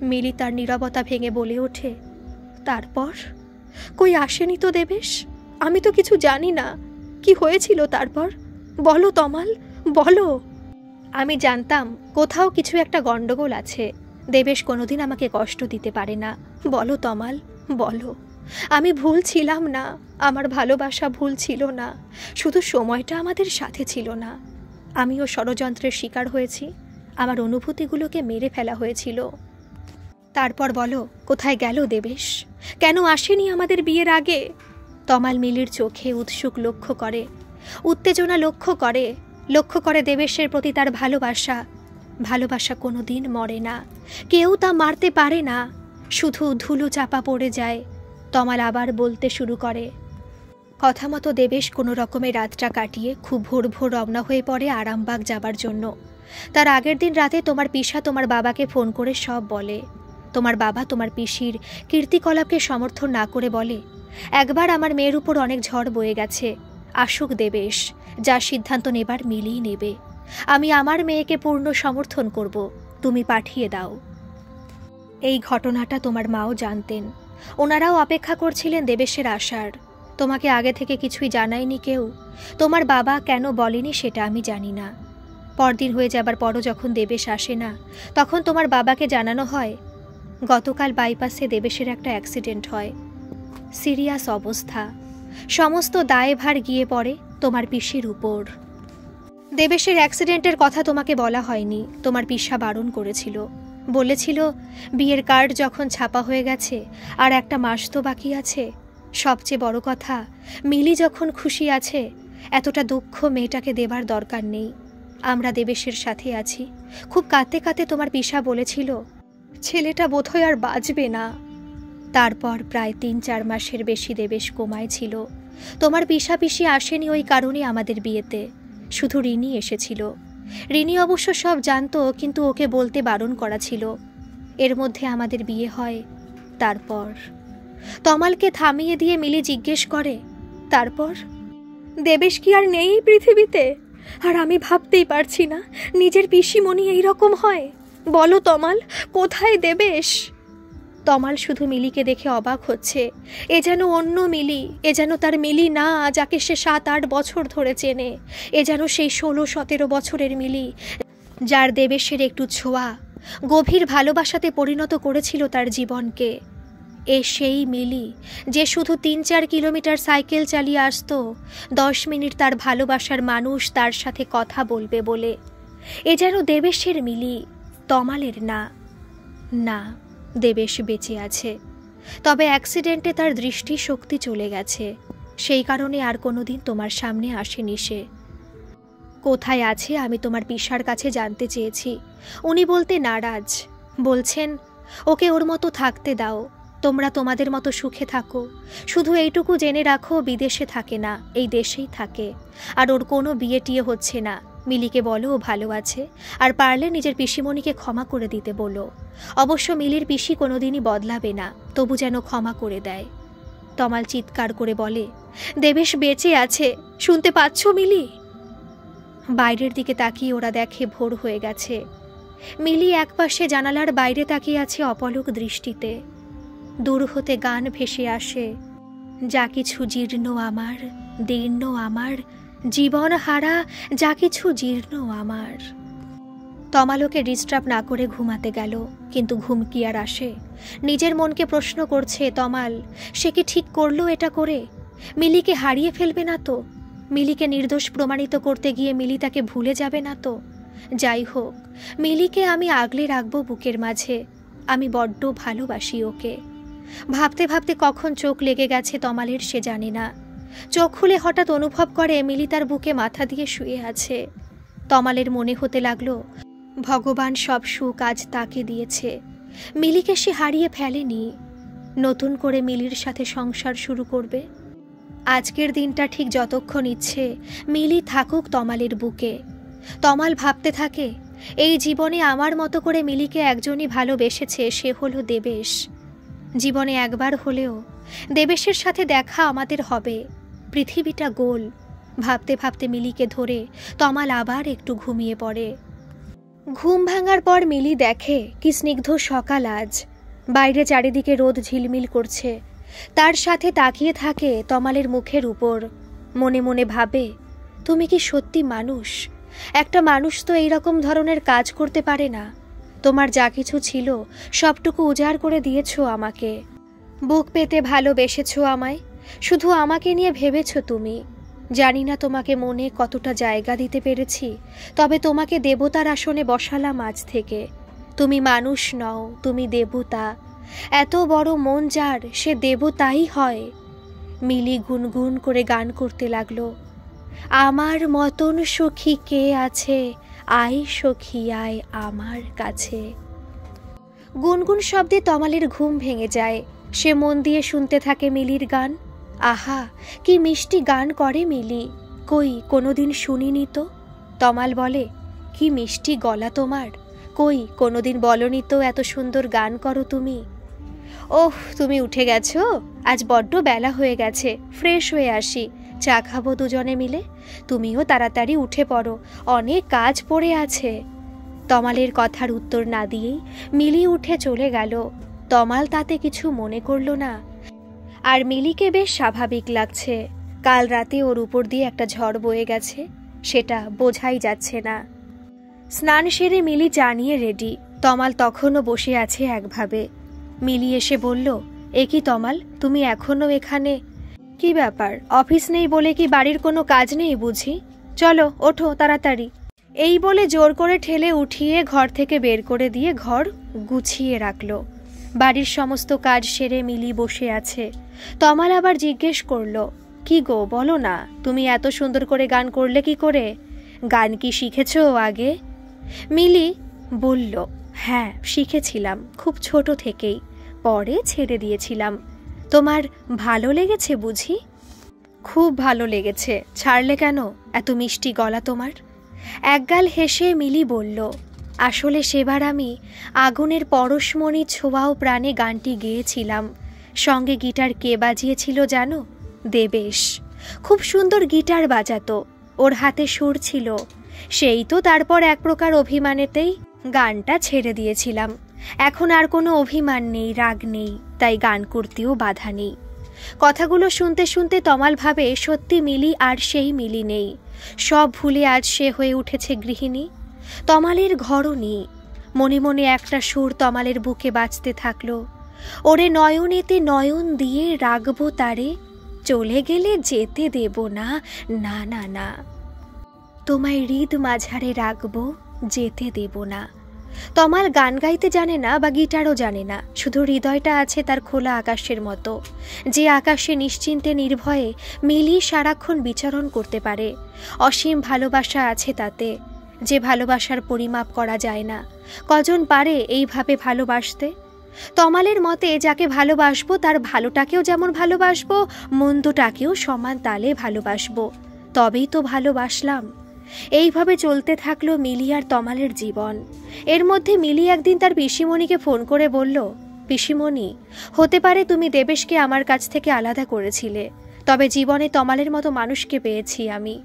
S1: মিলি তার নীরবতা ভেঙে বলে ওঠে, তারপর কই আসেনি তো দেবেশ? আমি তো কিছু জানি না, কি হয়েছিল তারপর? বলো তমাল, বলো। আমি জানতাম কোথাও কিছু একটা গন্ডগোল আছে। দেবেশ কোনোদিন আমাকে কষ্ট দিতে পারে না। বলো তমাল, বলো। আমি ভুল ছিলাম না, আমার ভালোবাসা ভুল ছিল না, শুধু সময়টা আমাদের সাথে ছিল না। আমিও ষড়যন্ত্রের শিকার হয়েছি, আমার অনুভূতিগুলোকে মেরে ফেলা হয়েছিল। তারপর বলো, কোথায় গেল দেবেশ? কেন আসেনি আমাদের বিয়ের আগে? তমাল মিলির চোখে উৎসুক লক্ষ্য করে, উত্তেজনা লক্ষ্য করে দেবেশের প্রতি তার ভালোবাসা। ভালোবাসা কোনো দিন মরে না, কেউ তা মারতে পারে না, শুধু ধুলো চাপা পড়ে যায়। তমাল আবার বলতে শুরু করে। কথা মতো দেবেশ কোনো রকমে রাতটা কাটিয়ে খুব ভোর ভোর রওনা হয়ে পড়ে আরামবাগ যাবার জন্য। তার আগের দিন রাতে তোমার পিসা তোমার বাবাকে ফোন করে সব বলে। তোমার বাবা তোমার পিসির কীর্তিকলাপকে সমর্থন না করে বলে, একবার আমার মেয়ের উপর অনেক ঝড় বয়ে গেছে, আসুক দেবেশ, যা সিদ্ধান্ত নেবার মিলিয়ে নেবে। আমি আমার মেয়েকে পূর্ণ সমর্থন করব, তুমি পাঠিয়ে দাও। এই ঘটনাটা তোমার মাও জানতেন, ওনারাও অপেক্ষা করছিলেন দেবেশের আসার। তোমাকে আগে থেকে কিছুই জানায়নি কেউ। তোমার বাবা কেন বলেনি সেটা আমি জানি না। পরদিন হয়ে যাবার পরও যখন দেবেশ আসে না, তখন তোমার বাবাকে জানানো হয় গতকাল বাইপাসে দেবেশের একটা অ্যাক্সিডেন্ট হয়, সিরিয়াস অবস্থা। সমস্ত দায়ভার গিয়ে পড়ে তোমার পিসির উপর। দেবেশের অ্যাক্সিডেন্টের কথা তোমাকে বলা হয়নি, তোমার পিসা বারণ করেছিল। বলেছিল বিয়ের কার্ড যখন ছাপা হয়ে গেছে আর একটা মাস তো বাকি আছে, সবচেয়ে বড় কথা মিলি যখন খুশি আছে, এতটা দুঃখ মেয়েটাকে দেবার দরকার নেই। আমরা দেবেশের সাথে আছি। খুব কাঁদতে কাঁদতে তোমার পিসা বলেছিল ছেলেটা বোধহয় আর বাঁচবে না। তারপর প্রায় 3-4 মাসের বেশি দেবেশ কোমায় ছিল। তোমার পিসা পিসি আসেনি ওই কারণে আমাদের বিয়েতে, শুধু রিনি এসেছিল। রিনি অবশ্য সব জানতো, কিন্তু ওকে বলতে বারণ করা ছিল। এর মধ্যে আমাদের বিয়ে হয়। তারপর তমালকে থামিয়ে দিয়ে মিলি জিজ্ঞেস করে, তারপর দেবেশ কি আর নেই পৃথিবীতে? আর আমি ভাবতেই পারছি না নিজের পিসিমণি এইরকম হয়। বলো তমাল, কোথায় দেবেশ? তমাল শুধু মিলিকে দেখে অবাক হচ্ছে। এ যেন অন্য মিলি, এ যেন তার মিলি না যাকে সে 7-8 বছর ধরে চেনে। এ যেন সেই 16-17 বছরের মিলি, যার দেবেশের একটু ছোঁয়া গভীর ভালোবাসাতে পরিণত করেছিল তার জীবনকে। এ সেই মিলি যে শুধু 3-4 কিলোমিটার সাইকেল চালিয়ে আসতো 10 মিনিট তার ভালোবাসার মানুষ তার সাথে কথা বলবে বলে। এ যেন দেবেশের মিলি, তমালের না। না, দেবেশ বেঁচে আছে। তবে অ্যাক্সিডেন্টে তার দৃষ্টিশক্তি চলে গেছে, সেই কারণে আর কোনোদিন তোমার সামনে আসেনি সে। কোথায় আছে আমি তোমার পিসার কাছে জানতে চেয়েছি, উনি বলতে নারাজ, বলছেন ওকে ওর মতো থাকতে দাও, তোমরা তোমাদের মতো সুখে থাকো, শুধু এইটুকু জেনে রাখো বিদেশে থাকে না, এই দেশেই থাকে, আর ওর কোনো বিয়ে টিয়ে হচ্ছে না। মিলিকে বলো ও ভালো আছে, আর পারলে নিজের পিসিমণিকে ক্ষমা করে দিতে বলো। অবশ্য মিলির পিসি কোনোদিনই বদলাবে না, তবু যেন ক্ষমা করে দেয়। তমাল চিৎকার করে বলে, দেবেশ বেঁচে আছে, শুনতে পাচ্ছ মিলি? বাইরের দিকে তাকিয়ে ওরা দেখে ভোর হয়ে গেছে। মিলি একপাশে জানালার বাইরে তাকিয়ে আছে অপলক দৃষ্টিতে। দূর হতে গান ভেসে আসে, যা কিছু জীর্ণ আমার, দীর্ণ আমার, জীবন হারা যা কিছু জীর্ণ আমার। তমালোকে ডিস্টার্ব না করে ঘুমাতে গেল, কিন্তু ঘুম কি আর আসে? নিজের মনকে প্রশ্ন করছে তমাল, সে কি ঠিক করলো এটা করে? মিলিকে হারিয়ে ফেলবে না তো? মিলিকে নির্দোষ প্রমাণিত করতে গিয়ে মিলি তাকে ভুলে যাবে না তো? যাই হোক, মিলিকে আমি আগলে রাখবো বুকের মাঝে, আমি বড্ড ভালোবাসি ওকে। ভাবতে ভাবতে কখন চোখ লেগে গেছে তমালের সে জানে না। চোখ খুলে হঠাৎ অনুভব করে মিলি তার বুকে মাথা দিয়ে শুয়ে আছে। তমালের মনে হতে লাগলো ভগবান সব সুখ আজ তাকে দিয়েছে, মিলিকে সে হারিয়ে ফেলেনি, নতুন করে মিলির সাথে সংসার শুরু করবে। আজকের দিনটা ঠিক যতক্ষণ ইচ্ছে মিলি থাকুক তমালের বুকে। তমাল ভাবতে থাকে, এই জীবনে আমার মতো করে মিলিকে একজনই ভালোবেসেছে, সে হলো দেবেশ। জীবনে একবার হলেও দেবেশের সাথে দেখা আমাদের হবে, পৃথিবীটা গোল। ভাবতে ভাবতে মিলিকে ধরে তমাল আবার একটু ঘুমিয়ে পড়ে। ঘুম ভাঙার পর মিলি দেখে কি স্নিগ্ধ সকাল আজ, বাইরে চারিদিকে রোদ ঝিলমিল করছে। তার সাথে তাকিয়ে থাকে তমালের মুখের উপর, মনে মনে ভাবে, তুমি কি সত্যি মানুষ? একটা মানুষ তো এইরকম ধরনের কাজ করতে পারে না। তোমার যা কিছু ছিল সবটুকু উজাড় করে দিয়েছ আমাকে, বুক পেতে ভালোবেসেছ আমায়, শুধু আমাকে নিয়ে ভেবেছ তুমি। জানি না তোমাকে মনে কতটা জায়গা দিতে পেরেছি, তবে তোমাকে দেবতার আসনে বসালাম আজ থেকে। তুমি মানুষ নও, তুমি দেবতা। এত বড় মন যার, সে দেবতাই হয়। মিলি গুনগুন করে গান করতে লাগলো, আমার মতন সখী কে আছে, আয় সখী আয় আমার কাছে। গুনগুন শব্দে তমালের ঘুম ভেঙে যায়। সে মন দিয়ে শুনতে থাকে মিলির গান। আহা, কি মিষ্টি গান করে মিলি, কই কোনোদিন শুনিনি তো। তমাল বলে, কি মিষ্টি গলা তোমার, কই কোনোদিন বলনি তো এত সুন্দর গান করো তুমি। ওহ, তুমি উঠে গেছো? আজ বড্ড বেলা হয়ে গেছে, ফ্রেশ হয়ে আসি, চা খাবো দুজনে মিলে। তুমিও তাড়াতাড়ি উঠে পড়ো, অনেক কাজ পড়ে আছে। তমালের কথার উত্তর না দিয়েই মিলি উঠে চলে গেল। তমাল তাতে কিছু মনে করল না, আর মিলিকে বেশ স্বাভাবিক লাগছে। কাল রাতে ওর উপর দিয়ে একটা ঝড় বয়ে গেছে, সেটা বোঝাই যাচ্ছে না। স্নান সেরে মিলি চা নিয়ে রেডি। তমাল তখনও বসে আছে একভাবে। মিলি এসে বলল, এ কি তমাল, তুমি এখনো এখানে? কি ব্যাপার, অফিস নেই বলে কি বাড়ির কোনো কাজ নেই বুঝি? চলো ওঠো তাড়াতাড়ি। এই বলে জোর করে ঠেলে উঠিয়ে ঘর থেকে বের করে দিয়ে ঘর গুছিয়ে রাখলো। বাড়ির সমস্ত কাজ সেরে মিলি বসে আছে। তমাল আবার জিজ্ঞেস করলো, কি গো বলো না, তুমি এত সুন্দর করে গান করলে কি করে? গান কি শিখেছো আগে? মিলি বলল, হ্যাঁ শিখেছিলাম, খুব ছোট থেকেই, পরে ছেড়ে দিয়েছিলাম। তোমার ভালো লেগেছে বুঝি? খুব ভালো লেগেছে, ছাড়লে কেন? এত মিষ্টি গলা তোমার। একগাল হেসে মিলি বলল, আসলে সেবার আমি আগুনের পরশমণি ছোঁয়াও প্রাণে গানটি গেয়েছিলাম। সঙ্গে গিটার কে বাজিয়েছিল জানো? দেবেশ। খুব সুন্দর গিটার বাজাতো, ওর হাতে সুর ছিল। সেই তো তারপর এক প্রকার অভিমানেতেই গানটা ছেড়ে দিয়েছিলাম। এখন আর কোনো অভিমান নেই, রাগ নেই, তাই গান করতেও বাধা নেই। কথাগুলো শুনতে শুনতে তমাল ভাবে সত্যি মিলি আর সেই মিলি নেই। সব ভুলে আজ সে হয়ে উঠেছে গৃহিণী। তমালের ঘরও নেই। মনে মনে একটা সুর তমালের বুকে বাজতে থাকলো, ওরে নয়নেতে নয়ন দিয়ে রাখবো তারে, চলে গেলে যেতে দেব না, না না না, তোমায় হৃদ মাঝারে রাখবো, যেতে দেব না। তমাল গান গাইতে জানে না বা গিটারও জানে না, শুধু হৃদয়টা আছে তার খোলা আকাশের মতো, যে আকাশে নিশ্চিন্তে নির্ভয়ে মিলি সারাক্ষণ বিচরণ করতে পারে। অসীম ভালোবাসা আছে তাতে, যে ভালোবাসার পরিমাপ করা যায় না। কজন পারে এইভাবে ভালোবাসতে? তমালের মতে যাকে ভালোবাসবো তার ভালোটাকেও যেমন ভালোবাসবো, মন্দটাকেও সমান তালে ভালোবাসবো, তবেই তো ভালোবাসলাম। এইভাবে চলতে থাকলো মিলি আর তমালের জীবন। এর মধ্যে মিলি একদিন তার পিসিমণিকে ফোন করে বলল, পিসিমণি, হতে পারে তুমি দেবেশকে আমার কাছ থেকে আলাদা করেছিলে, তবে জীবনে তমালের মতো মানুষকে পেয়েছি আমি।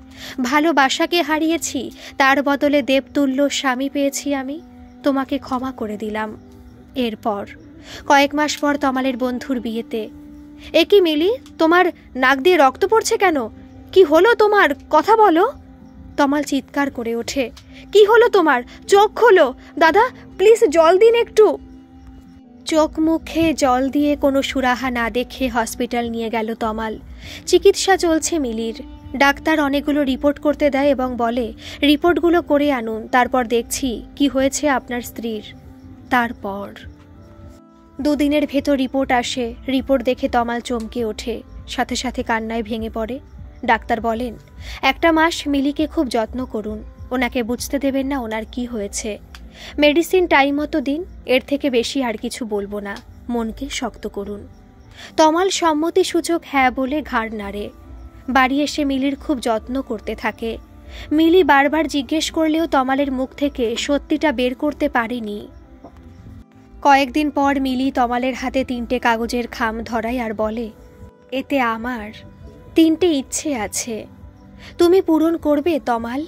S1: ভালোবাসাকে হারিয়েছি, তার বদলে দেবতুল্য স্বামী পেয়েছি আমি। তোমাকে ক্ষমা করে দিলাম। এরপর কয়েক মাস পর তমালের বন্ধুর বিয়েতে। এ কি মিলি, তোমার নাক দিয়ে রক্ত পড়ছে কেন? কি হলো তোমার? কথা বলো। তমাল চিৎকার করে ওঠে, কি হলো তোমার? চোখ খোলো দাদা, প্লিজ জল দিন একটু। চোখ মুখে জল দিয়ে কোনো সুরাহা না দেখে হসপিটাল নিয়ে গেল তমাল। চিকিৎসা চলছে মিলির। ডাক্তার অনেকগুলো রিপোর্ট করতে দেয় এবং বলে, রিপোর্টগুলো করে আনুন, তারপর দেখছি কি হয়েছে আপনার স্ত্রীর। তারপর 2 দিনের ভেতর রিপোর্ট আসে। রিপোর্ট দেখে তমাল চমকে ওঠে, সাথে সাথে কান্নায় ভেঙে পড়ে। ডাক্তার বলেন, 1 মাস মিলিকে খুব যত্ন করুন, ওনাকে বুঝতে দেবেন না ওনার কি হয়েছে। মেডিসিন টাইম মতো দিন, এর থেকে বেশি আর কিছু বলবো না, মনকে শক্ত করুন। তমাল সম্মতিসূচক হ্যাঁ বলে ঘাড় নাড়ে। বাড়ি এসে মিলির খুব যত্ন করতে থাকে। মিলি বারবার জিজ্ঞেস করলেও তমালের মুখ থেকে সত্যিটা বের করতে পারেনি। কয়েকদিন পর মিলি তমালের হাতে 3টে কাগজের খাম ধরায় আর বলে, এতে আমার 3টে ইচ্ছে আছে, তুমি পূরণ করবে তমাল?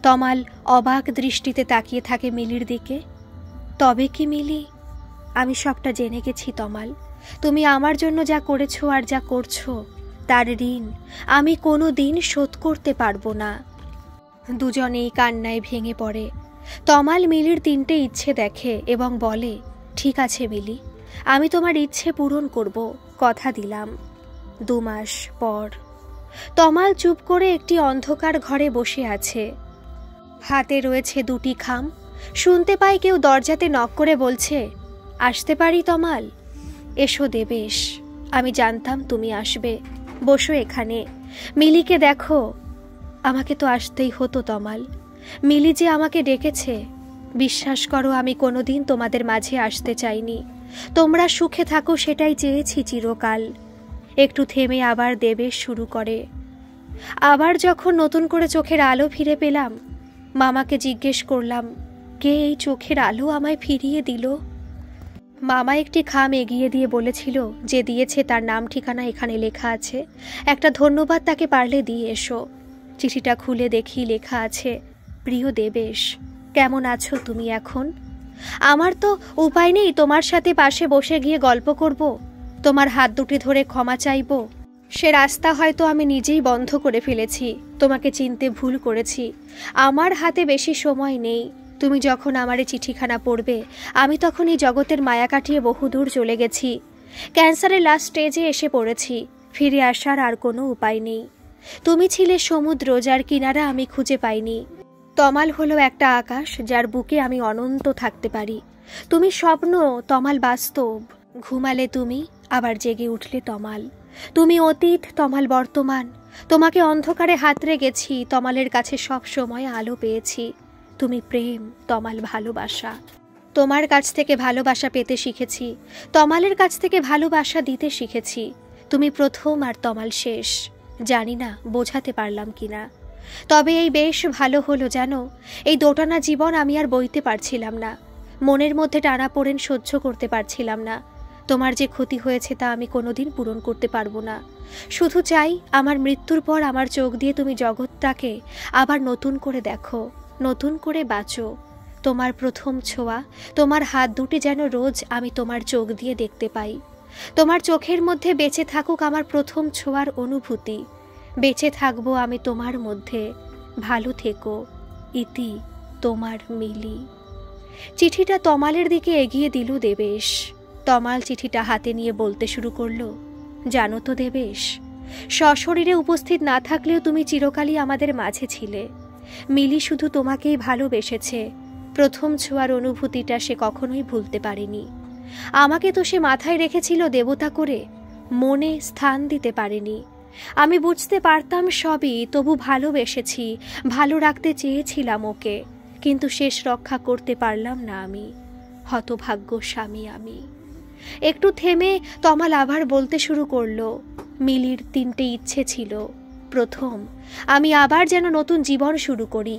S1: তমাল অবাক দৃষ্টিতে তাকিয়ে থাকে মিলির দিকে। তবে কি মিলি? আমি সবটা জেনে গেছি তমাল। তুমি আমার জন্য যা করেছো আর যা করছো, তার ঋণ আমি কোনো দিন শোধ করতে পারবো না। দুজনেই কান্নায় ভেঙে পড়ে। তমাল মিলির 3টে ইচ্ছে দেখে এবং বলে, ঠিক আছে মিলি, আমি তোমার ইচ্ছে পূরণ করব, কথা দিলাম। 2 মাস পর তমাল চুপ করে একটি অন্ধকার ঘরে বসে আছে। হাতে রয়েছে 2টি খাম। শুনতে পাই কেউ দরজাতে নক করে বলছে, আসতে পারি তমাল? এসো দেবেশ, আমি জানতাম তুমি আসবে, বসো এখানে। মিলিকে দেখো। আমাকে তো আসতেই হতো তমাল, মিলি যে আমাকে ডেকেছে। বিশ্বাস করো, আমি কোনোদিন তোমাদের মাঝে আসতে চাইনি। তোমরা সুখে থাকো সেটাই চেয়েছি চিরকাল। একটু থেমে আবার দেবেশ শুরু করে, আবার যখন নতুন করে চোখের আলো ফিরে পেলাম, মামাকে জিজ্ঞেস করলাম, কে এই চোখের আলো আমায় ফিরিয়ে দিল? মামা একটি খাম এগিয়ে দিয়ে বলেছিল, যে দিয়েছে তার নাম ঠিকানা এখানে লেখা আছে, একটা ধন্যবাদ তাকে পারলে দিয়ে এসো। চিঠিটা খুলে দেখি লেখা আছে, প্রিয় দেবেশ, কেমন আছো তুমি এখন? আমার তো উপায় নেই তোমার সাথে পাশে বসে গিয়ে গল্প করব, তোমার হাত দুটি ধরে ক্ষমা চাইব। সে রাস্তা হয়তো আমি নিজেই বন্ধ করে ফেলেছি, তোমাকে চিনতে ভুল করেছি। আমার হাতে বেশি সময় নেই। তুমি যখন আমারে চিঠিখানা পড়বে, আমি তখন এই জগতের মায়া কাটিয়ে বহুদূর চলে গেছি। ক্যান্সারের লাস্ট স্টেজে এসে পড়েছি, ফিরে আসার আর কোনো উপায় নেই। তুমি ছিলে সমুদ্র, যার কিনারা আমি খুঁজে পাইনি। তমাল হলো একটা আকাশ, যার বুকে আমি অনন্ত থাকতে পারি। তুমি স্বপ্ন, তমাল বাস্তব। ঘুমালে তুমি, আবার জেগে উঠলে তমাল। তুমি অতীত, তমাল বর্তমান। তোমাকে অন্ধকারে হাতড়ে গেছি, তমালের কাছে সব সময় আলো পেয়েছি। তুমি প্রেম, তমাল ভালোবাসা। তোমার কাছ থেকে ভালোবাসা পেতে শিখেছি, তমালের কাছ থেকে ভালোবাসা দিতে শিখেছি। তুমি প্রথম আর তমাল শেষ। জানি না বোঝাতে পারলাম কিনা, তবে এই বেশ ভালো হলো জানো। এই দোটানা জীবন আমি আর বইতে পারছিলাম না, মনের মধ্যে টানাপোড়েন সহ্য করতে পারছিলাম না। তোমার যে ক্ষতি হয়েছে তা আমি কোনোদিন পূরণ করতে পারবো না। শুধু চাই আমার মৃত্যুর পর আমার চোখ দিয়ে তুমি জগৎটাকে আবার নতুন করে দেখো, নতুন করে বাঁচো। তোমার প্রথম ছোঁয়া, তোমার হাত দুটি যেন রোজ আমি তোমার চোখ দিয়ে দেখতে পাই। তোমার চোখের মধ্যে বেঁচে থাকুক আমার প্রথম ছোঁয়ার অনুভূতি। বেঁচে থাকবো আমি তোমার মধ্যে। ভালো থেকো। ইতি, তোমার মিলি। চিঠিটা তমালের দিকে এগিয়ে দিল দেবেশ। তমাল চিঠিটা হাতে নিয়ে বলতে শুরু করলো, জানো তো দেবেশ, সশরীরে উপস্থিত না থাকলেও তুমি চিরকালই আমাদের মাঝে ছিলে। মিলি শুধু তোমাকেই ভালোবেসেছে, প্রথম ছোঁয়ার অনুভূতিটা সে কখনোই ভুলতে পারেনি। আমাকে তো সে মাথায় রেখেছিল দেবতা করে, মনে স্থান দিতে পারেনি। আমি বুঝতে পারতাম সবই, তবু ভালোবেসেছি, ভালো রাখতে চেয়েছিলাম ওকে, কিন্তু শেষ রক্ষা করতে পারলাম না আমি। হতভাগ্য স্বামী আমি। একটু থেমে তমাল আবার বলতে শুরু করলো, মিলির 3টে ইচ্ছে ছিল। প্রথম, আমি আবার যেন নতুন জীবন শুরু করি।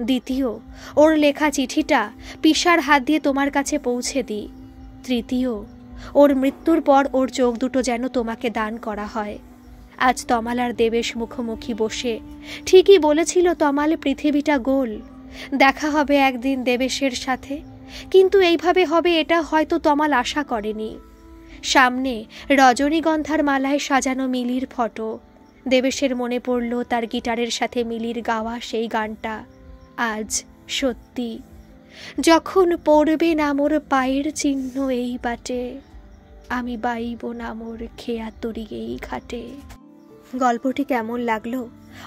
S1: দ্বিতীয়, ওর লেখা চিঠিটা পিসার হাত দিয়ে তোমার কাছে পৌঁছে দিই। তৃতীয়, ওর মৃত্যুর পর ওর চোখ দুটো যেন তোমাকে দান করা হয়। আজ তমাল আর দেবেশ মুখোমুখি বসে ঠিকই বলেছিল তমাল, পৃথিবীটা গোল, দেখা হবে একদিন দেবেশের সাথে, কিন্তু এইভাবে হবে এটা হয়তো তমাল আশা করেনি। সামনে রজনীগন্ধার মালায় সাজানো মিলির ফটো। দেবেশের মনে পড়ল তার গিটারের সাথে মিলির গাওয়া সেই গানটা। আজ সত্যি, যখন পড়বে না মোর পায়ের চিহ্ন এই বাটে, আমি বাইব না মোর খেয়া তরি এই ঘাটে। গল্পটি কেমন লাগলো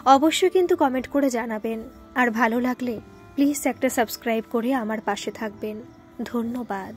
S1: অবশ্যই কিন্তু কমেন্ট করে জানাবেন, আর ভালো লাগলে প্লিজ একটা সাবস্ক্রাইব করে আমার পাশে থাকবেন। ধন্যবাদ।